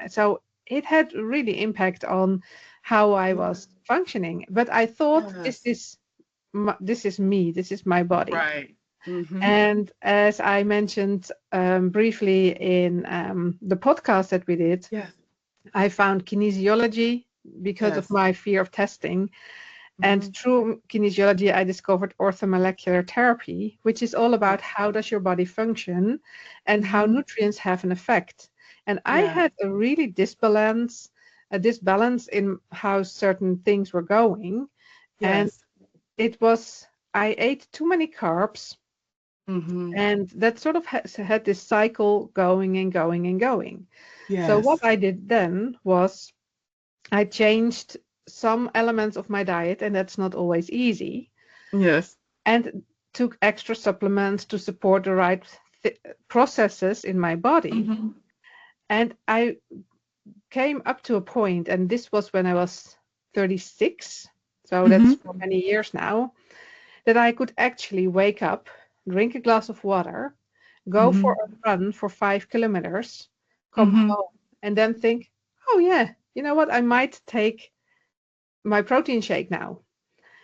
so it had really impact on how I Yeah. was functioning. But I thought, Yes. this is me, this is my body. Right. Mm-hmm. And as I mentioned briefly in the podcast that we did, Yes. I found kinesiology because of Yes. my fear of testing. And Mm-hmm. through kinesiology, I discovered orthomolecular therapy, which is all about Yes. how does your body function and how Mm-hmm. nutrients have an effect. And I Yeah. had a really disbalance in how certain things were going. And Yes. it was, I ate too many carbs, Mm-hmm. and that sort of had this cycle going and going and going. So what Yes. I did then was I changed some elements of my diet, and that's not always easy, Yes. and took extra supplements to support the right processes in my body. Mm-hmm. And I came up to a point, and this was when I was 36, so that's Mm-hmm. for many years now, that I could actually wake up, drink a glass of water, go for Mm-hmm. a run for 5 kilometers, come Mm-hmm. home, and then think, oh yeah, you know what, I might take my protein shake now.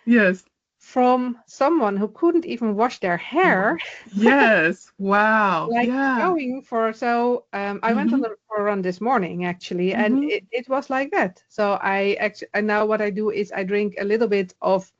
Yes. From someone who couldn't even wash their hair, Yes. Wow. like Yeah. going for, so I went Mm-hmm. for a run this morning actually, and Mm-hmm. it was like that. So and now what I do is I drink a little bit of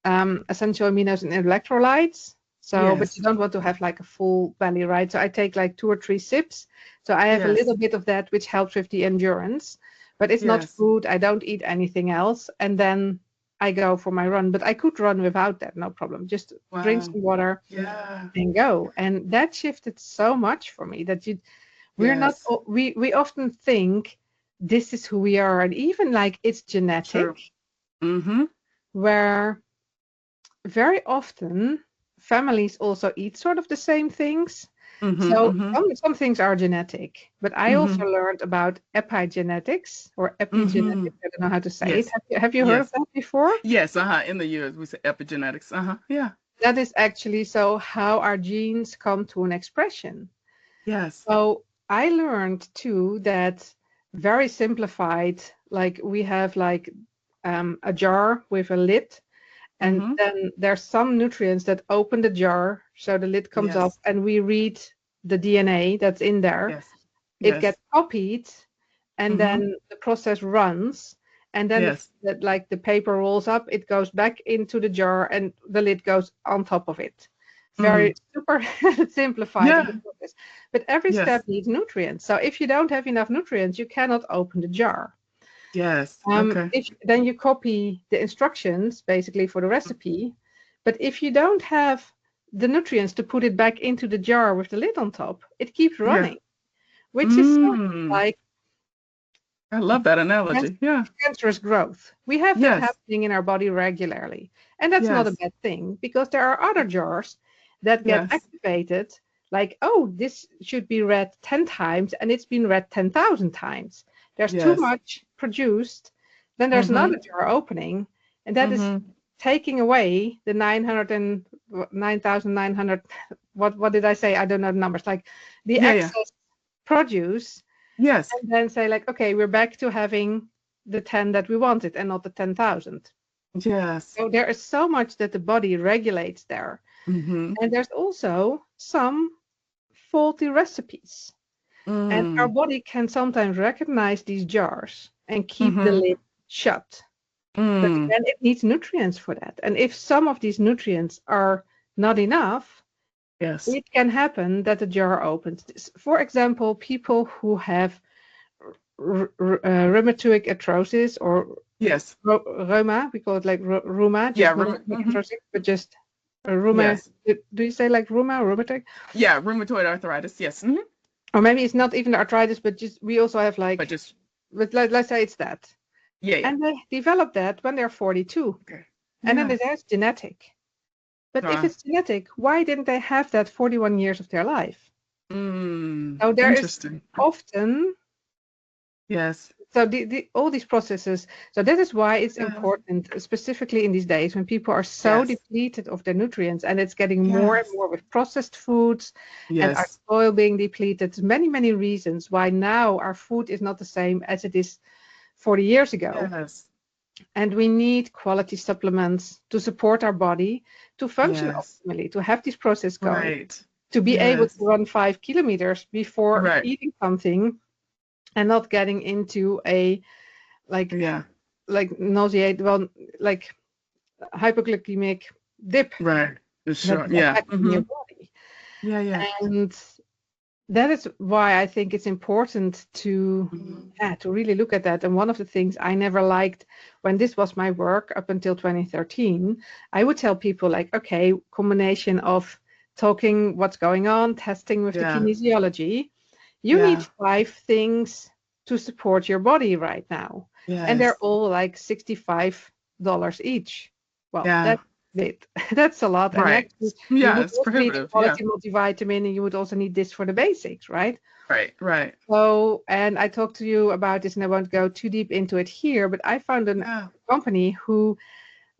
essential aminos and electrolytes. So, but you Yes. don't want to have like a full belly, right? So I take like 2 or 3 sips. So I have a Yes. little bit of that, which helps with the endurance, but it's not Yes. food. I don't eat anything else. And then I go for my run, but I could run without that, no problem. Just drink Wow. some water Yeah. and go. And that shifted so much for me that we're not, Yes. we often think this is who we are. And even like it's genetic, True. Mm-hmm. where very often families also eat sort of the same things. Mm-hmm. So Mm-hmm. some things are genetic, but I also Mm-hmm. learned about epigenetics or Mm-hmm. epigenetics. I don't know how to say it. Yes. Have you heard of Yes. that before? Yes. Uh-huh. In the years we say epigenetics. Uh-huh. Yeah. That is actually so how our genes come to an expression. Yes. So I learned too that, very simplified, like we have like a jar with a lid. And Mm-hmm. then there's some nutrients that open the jar, so the lid comes off, Yes. and we read the DNA that's in there. Yes. It Yes. gets copied, and Mm-hmm. then the process runs, and then Yes. like the paper rolls up, it goes back into the jar, and the lid goes on top of it. Mm. Very super simplified in the Yeah. process. But every step Yes. needs nutrients. So if you don't have enough nutrients, you cannot open the jar. Yes. Okay. If then you copy the instructions basically for the recipe, But if you don't have the nutrients to put it back into the jar with the lid on top, it keeps running, which is sort of like I love that analogy. Yeah. cancerous growth. We have that Yes. happening in our body regularly. And that's not a bad thing, because there are other jars that get activated, like, oh, this should be read 10 times and it's been read 10,000 times. There's too much produced. Then there's another jar opening, and that is taking away the 9,900, what did I say? I don't know the numbers, like the excess produce. Yes. And then say, like, okay, we're back to having the 10 that we wanted and not the 10,000. Yes. So there is so much that the body regulates there. And there's also some faulty recipes. And our body can sometimes recognize these jars and keep the lid shut. But then it needs nutrients for that. And if some of these nutrients are not enough, it can happen that the jar opens. For example, people who have rheumatoid arthritis or rheuma, we call it like rheuma, just not arthritis, but just rheuma. Do you say like rheumatoid? Yeah, rheumatoid arthritis. Yes. Or maybe it's not even arthritis, but just we also have like. But let's say it's that. Yeah. And they develop that when they're 42. Okay. And then it's genetic. But if it's genetic, why didn't they have that 41 years of their life? So there is often. Yes. So all these processes. So that is why it's important, specifically in these days when people are so depleted of their nutrients, and it's getting more and more with processed foods and our soil being depleted. Many, many reasons why now our food is not the same as it is 40 years ago. Yes. And we need quality supplements to support our body to function optimally, to have this process going, to be able to run 5 kilometers before eating something and not getting into a like nauseate, like hypoglycemic dip. Right. Sure. In your body. And that is why I think it's important to really look at that. And one of the things I never liked when this was my work up until 2013, I would tell people like, okay, combination of talking what's going on, testing with the kinesiology. You need 5 things to support your body right now. And they're all like $65 each. Well, that's it. That's a lot. And actually, you would also need a quality multivitamin, and you would also need this for the basics, right? Right. So, and I talked to you about this, and I won't go too deep into it here, but I found a company who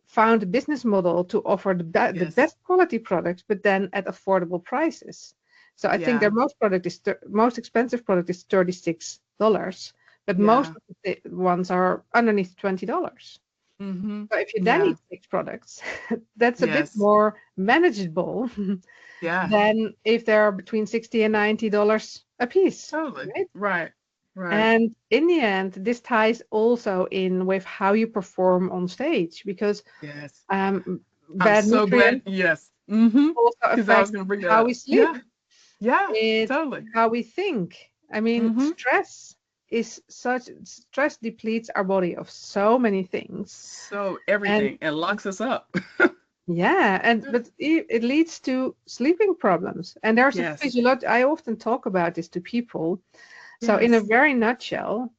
found a business model to offer the best quality products, but then at affordable prices. So I think their most expensive product is $36, but most of the ones are underneath $20. So if you then eat 6 products, that's a bit more manageable than if they're between $60 and $90 a piece. Totally. Right. And in the end, this ties also in with how you perform on stage, because bad nutrients also affect how we sleep. Totally. How we think. I mean, stress depletes our body of so many things. So everything, and locks us up. But it leads to sleeping problems. And there's a physiology. I often talk about this to people. So in a very nutshell,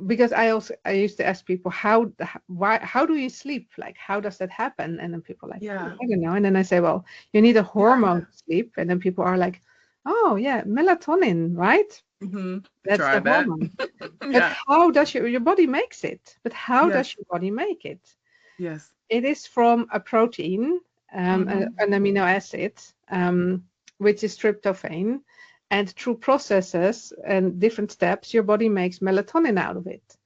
because I used to ask people how do you sleep? Like, how does that happen? And then people are like, I don't know. And then I say, well, you need a hormone to sleep. And then people are like, oh yeah, melatonin, right? That's the hormone. But how does your body makes it? But how does your body make it? It is from a protein, an amino acid, which is tryptophan. And through processes and different steps, your body makes melatonin out of it.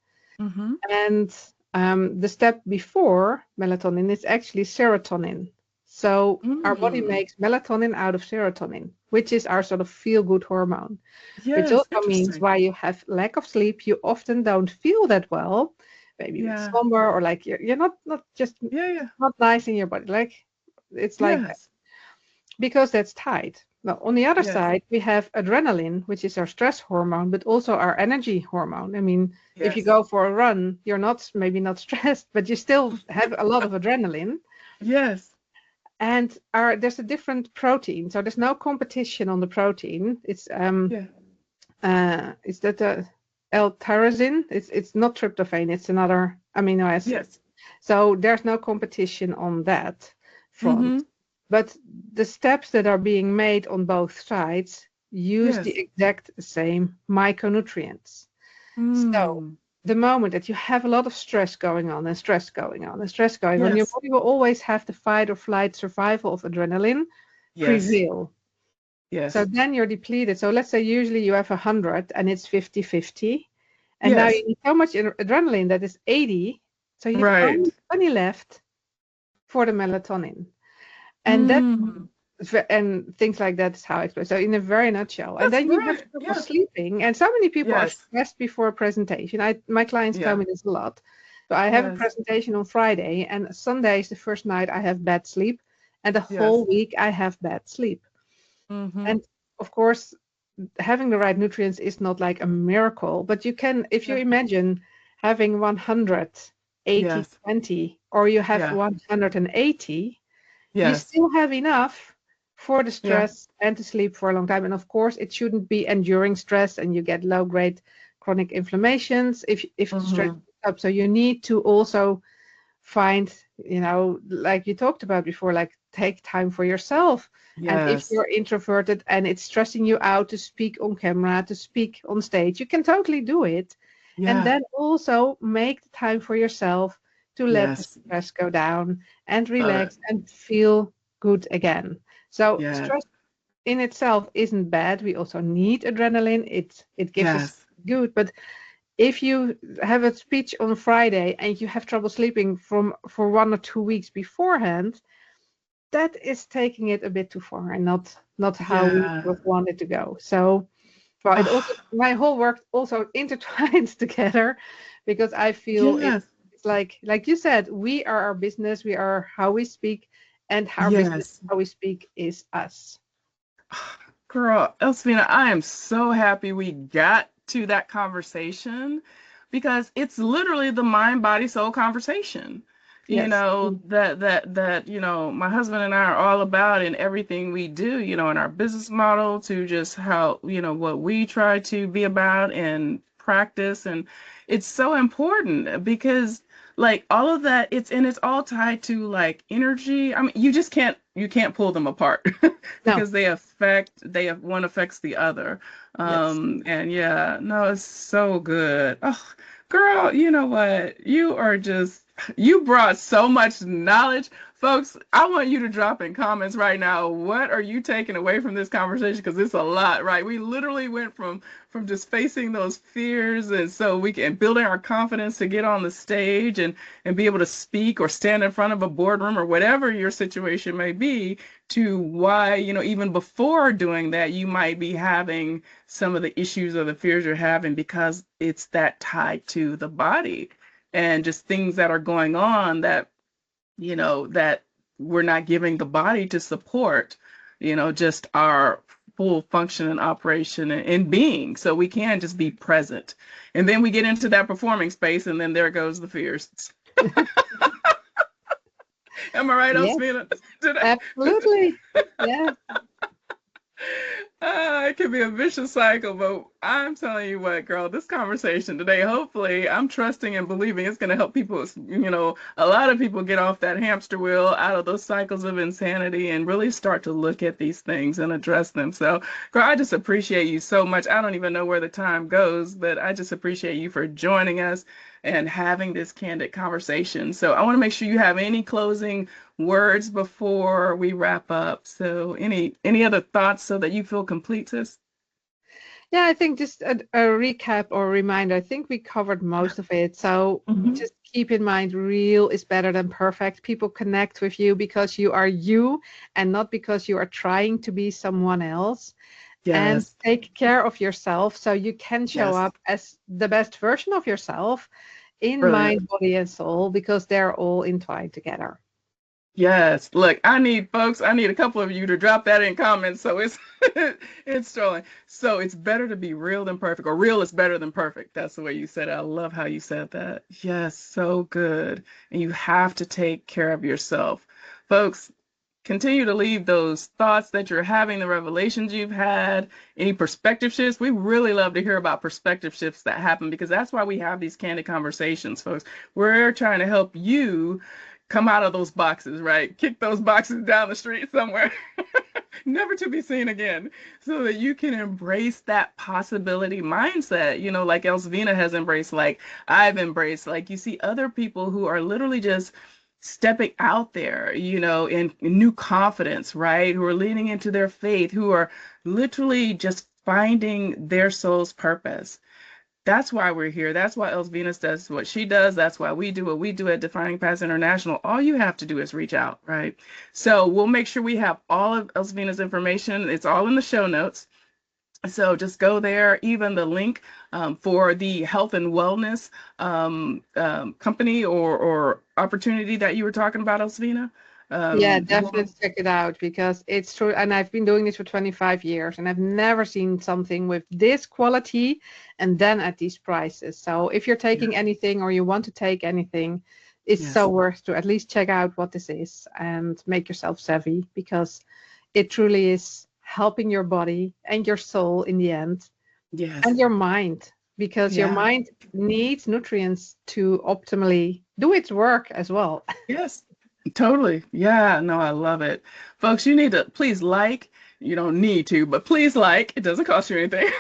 And the step before melatonin is actually serotonin. So our body makes melatonin out of serotonin, which is our sort of feel-good hormone. Which also means why you have lack of sleep, you often don't feel that well. Maybe it's somber, or like you're not just not nice in your body. Like it's like that. Because that's tied. Now, on the other side, we have adrenaline, which is our stress hormone, but also our energy hormone. I mean, if you go for a run, you're maybe not stressed, but you still have a lot of adrenaline. And there's a different protein, so there's no competition on the protein. It's is that the L-tyrosine? It's not tryptophan. It's another amino acid. Yes. So there's no competition on that front. But the steps that are being made on both sides use the exact same micronutrients. So the moment that you have a lot of stress going on and stress going on and stress going on, your body will always have the fight or flight survival of adrenaline prevail. Yes. So then you're depleted. So let's say usually you have 100 and it's 50-50. And now you need so much adrenaline that is 80. So you have only 20 left for the melatonin. And and things like that is how I explain. So in a very nutshell. And then you have trouble sleeping. And so many people are stressed before a presentation. My clients tell me this a lot. So I have a presentation on Friday, and Sunday is the first night I have bad sleep. And the whole week I have bad sleep. And of course, having the right nutrients is not like a miracle, but you can, if you imagine having 100, 80, 20, or you have 180, you still have enough for the stress and to sleep for a long time. And of course, it shouldn't be enduring stress and you get low-grade chronic inflammations if the stress is up. So you need to also find, like you talked about before, like take time for yourself. And if you're introverted and it's stressing you out to speak on camera, to speak on stage, you can totally do it. And then also make the time for yourself to let the stress go down and relax and feel good again. So stress in itself isn't bad. We also need adrenaline. It gives us good. But if you have a speech on Friday and you have trouble sleeping for 1 or 2 weeks beforehand, that is taking it a bit too far and not how we would want it to go. So, well, it also, my whole work also intertwines together, because I feel it's like you said, we are our business, we are how we speak, and our business, how we speak is us. Girl, Elsewine, I am so happy we got to that conversation, because it's literally the mind, body, soul conversation. That my husband and I are all about in everything we do, in our business model, to just how, what we try to be about and practice. And it's so important because like all of that, it's all tied to like energy. I mean, you can't pull them apart because one affects the other. And it's so good. Oh, girl, you know what? You brought so much knowledge. Folks, I want you to drop in comments right now, what are you taking away from this conversation? Because it's a lot, right? We literally went from just facing those fears, and so we can building our confidence to get on the stage and be able to speak or stand in front of a boardroom or whatever your situation may be, to why, even before doing that, you might be having some of the issues or the fears you're having, because it's that tied to the body and just things that are going on that, that we're not giving the body to support, just our full function and operation and being. So we can just be present. And then we get into that performing space, and then there goes the fears. Am I right, Elsewine? Absolutely. Yeah. It can be a vicious cycle, but I'm telling you what, girl, this conversation today, hopefully, I'm trusting and believing it's going to help people, a lot of people get off that hamster wheel, out of those cycles of insanity, and really start to look at these things and address them. So, girl, I just appreciate you so much. I don't even know where the time goes, but I just appreciate you for joining us and having this candid conversation. So I want to make sure you have any closing words before we wrap up. So any other thoughts so that you feel complete, sis? Yeah, I think just a recap or reminder. I think we covered most of it. So just keep in mind, real is better than perfect. People connect with you because you are you and not because you are trying to be someone else. And take care of yourself so you can show up as the best version of yourself in mind, body, and soul, because they're all entwined together. Yes. Look, I need a couple of you to drop that in comments. So it's it's strolling. So it's better to be real than perfect, or real is better than perfect. That's the way you said it. I love how you said that. Yes, so good. And you have to take care of yourself. Folks, continue to leave those thoughts that you're having, the revelations you've had, any perspective shifts. We really love to hear about perspective shifts that happen, because that's why we have these candid conversations, folks. We're trying to help you come out of those boxes, right? Kick those boxes down the street somewhere, never to be seen again, so that you can embrace that possibility mindset, like Elsvina has embraced, like I've embraced. Like, you see other people who are literally just stepping out there, in new confidence, right? Who are leaning into their faith, who are literally just finding their soul's purpose. That's why we're here. That's why Els Venus does what she does. That's why we do what we do at Defining Paths International. All you have to do is reach out, right? So we'll make sure we have all of Els Venus' information. It's all in the show notes. So just go there, even the link for the health and wellness company or opportunity that you were talking about, Elsvina. Yeah, definitely check it out, because it's true. And I've been doing this for 25 years and I've never seen something with this quality and then at these prices. So if you're taking anything or you want to take anything, it's so worth to at least check out what this is and make yourself savvy, because it truly is helping your body and your soul in the end. And your mind, because your mind needs nutrients to optimally do its work as well. Yes. Totally. Yeah, no, I love it. Folks, you need to please like. You don't need to, but please like. It doesn't cost you anything.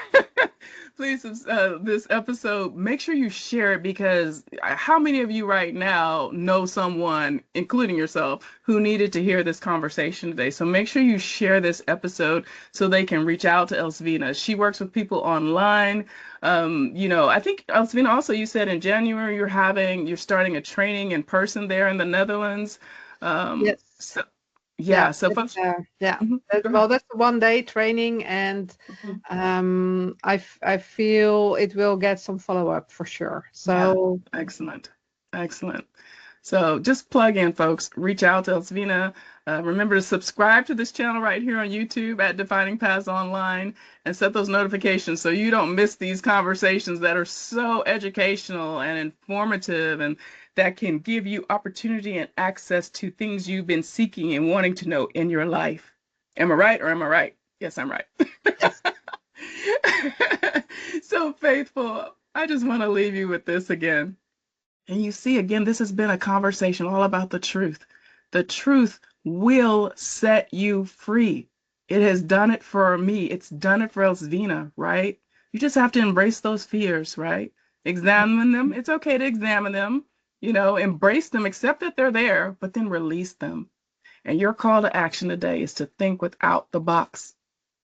Please, this episode, make sure you share it, because how many of you right now know someone, including yourself, who needed to hear this conversation today? So make sure you share this episode so they can reach out to Elsvina. She works with people online. I think, Elsvina, also you said in January you're starting a training in person there in the Netherlands. Yes. So, so folks, well, that's a 1-day training, and I feel it will get some follow-up for sure. So excellent. So just plug in, folks. Reach out to Elsvina. Remember to subscribe to this channel right here on YouTube at Defining Paths Online, and set those notifications so you don't miss these conversations that are so educational and informative, and that can give you opportunity and access to things you've been seeking and wanting to know in your life. Am I right, or am I right? Yes, I'm right. Yes. So faithful. I just want to leave you with this again. And you see, again, this has been a conversation all about the truth. The truth will set you free. It has done it for me. It's done it for Elsvina, right? You just have to embrace those fears, right? Examine them. It's okay to examine them, embrace them, accept that they're there, but then release them. And your call to action today is to think without the box,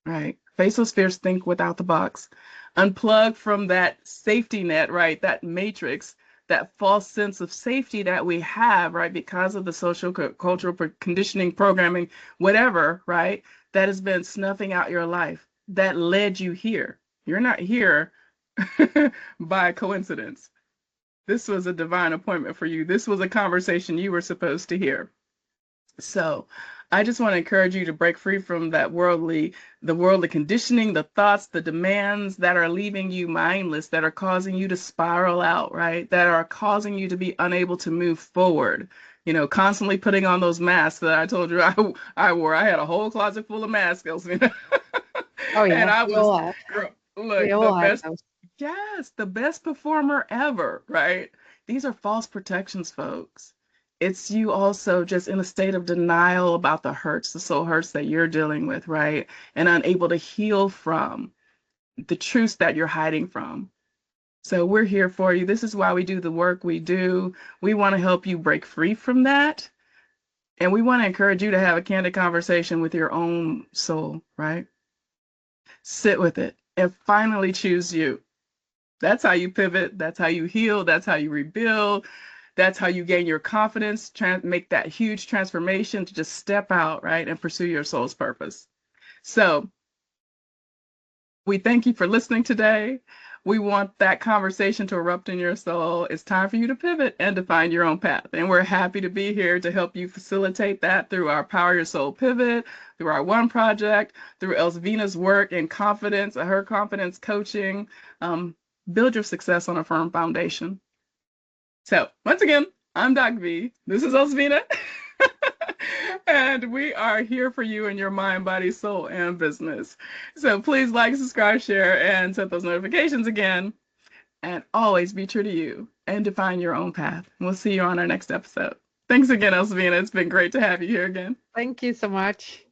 right? Face those fears, think without the box. Unplug from that safety net, right? That matrix, that false sense of safety that we have, right? Because of the social, cultural conditioning, programming, whatever, right? That has been snuffing out your life, that led you here. You're not here by coincidence. This was a divine appointment for you. This was a conversation you were supposed to hear. So I just want to encourage you to break free from the worldly conditioning, the thoughts, the demands that are leaving you mindless, that are causing you to spiral out, right? That are causing you to be unable to move forward. Constantly putting on those masks that I told you I wore. I had a whole closet full of masks, Elsvina. Oh yeah, and I was, the best performer ever, right? These are false protections, folks. It's you also just in a state of denial about the hurts, the soul hurts that you're dealing with, right? And unable to heal from the truths that you're hiding from. So we're here for you. This is why we do the work we do. We want to help you break free from that. And we want to encourage you to have a candid conversation with your own soul, right? Sit with it and finally choose you. That's how you pivot. That's how you heal. That's how you rebuild. That's how you gain your confidence, make that huge transformation to just step out, right, and pursue your soul's purpose. So we thank you for listening today. We want that conversation to erupt in your soul. It's time for you to pivot and to find your own path. And we're happy to be here to help you facilitate that through our Power Your Soul Pivot, through our One Project, through Elsvina's work in confidence, her confidence coaching. Build your success on a firm foundation. So once again, I'm DocV. This is Elsvina. And we are here for you in your mind, body, soul, and business. So please like, subscribe, share, and set those notifications again. And always be true to you and define your own path. We'll see you on our next episode. Thanks again, Elsevina. It's been great to have you here again. Thank you so much.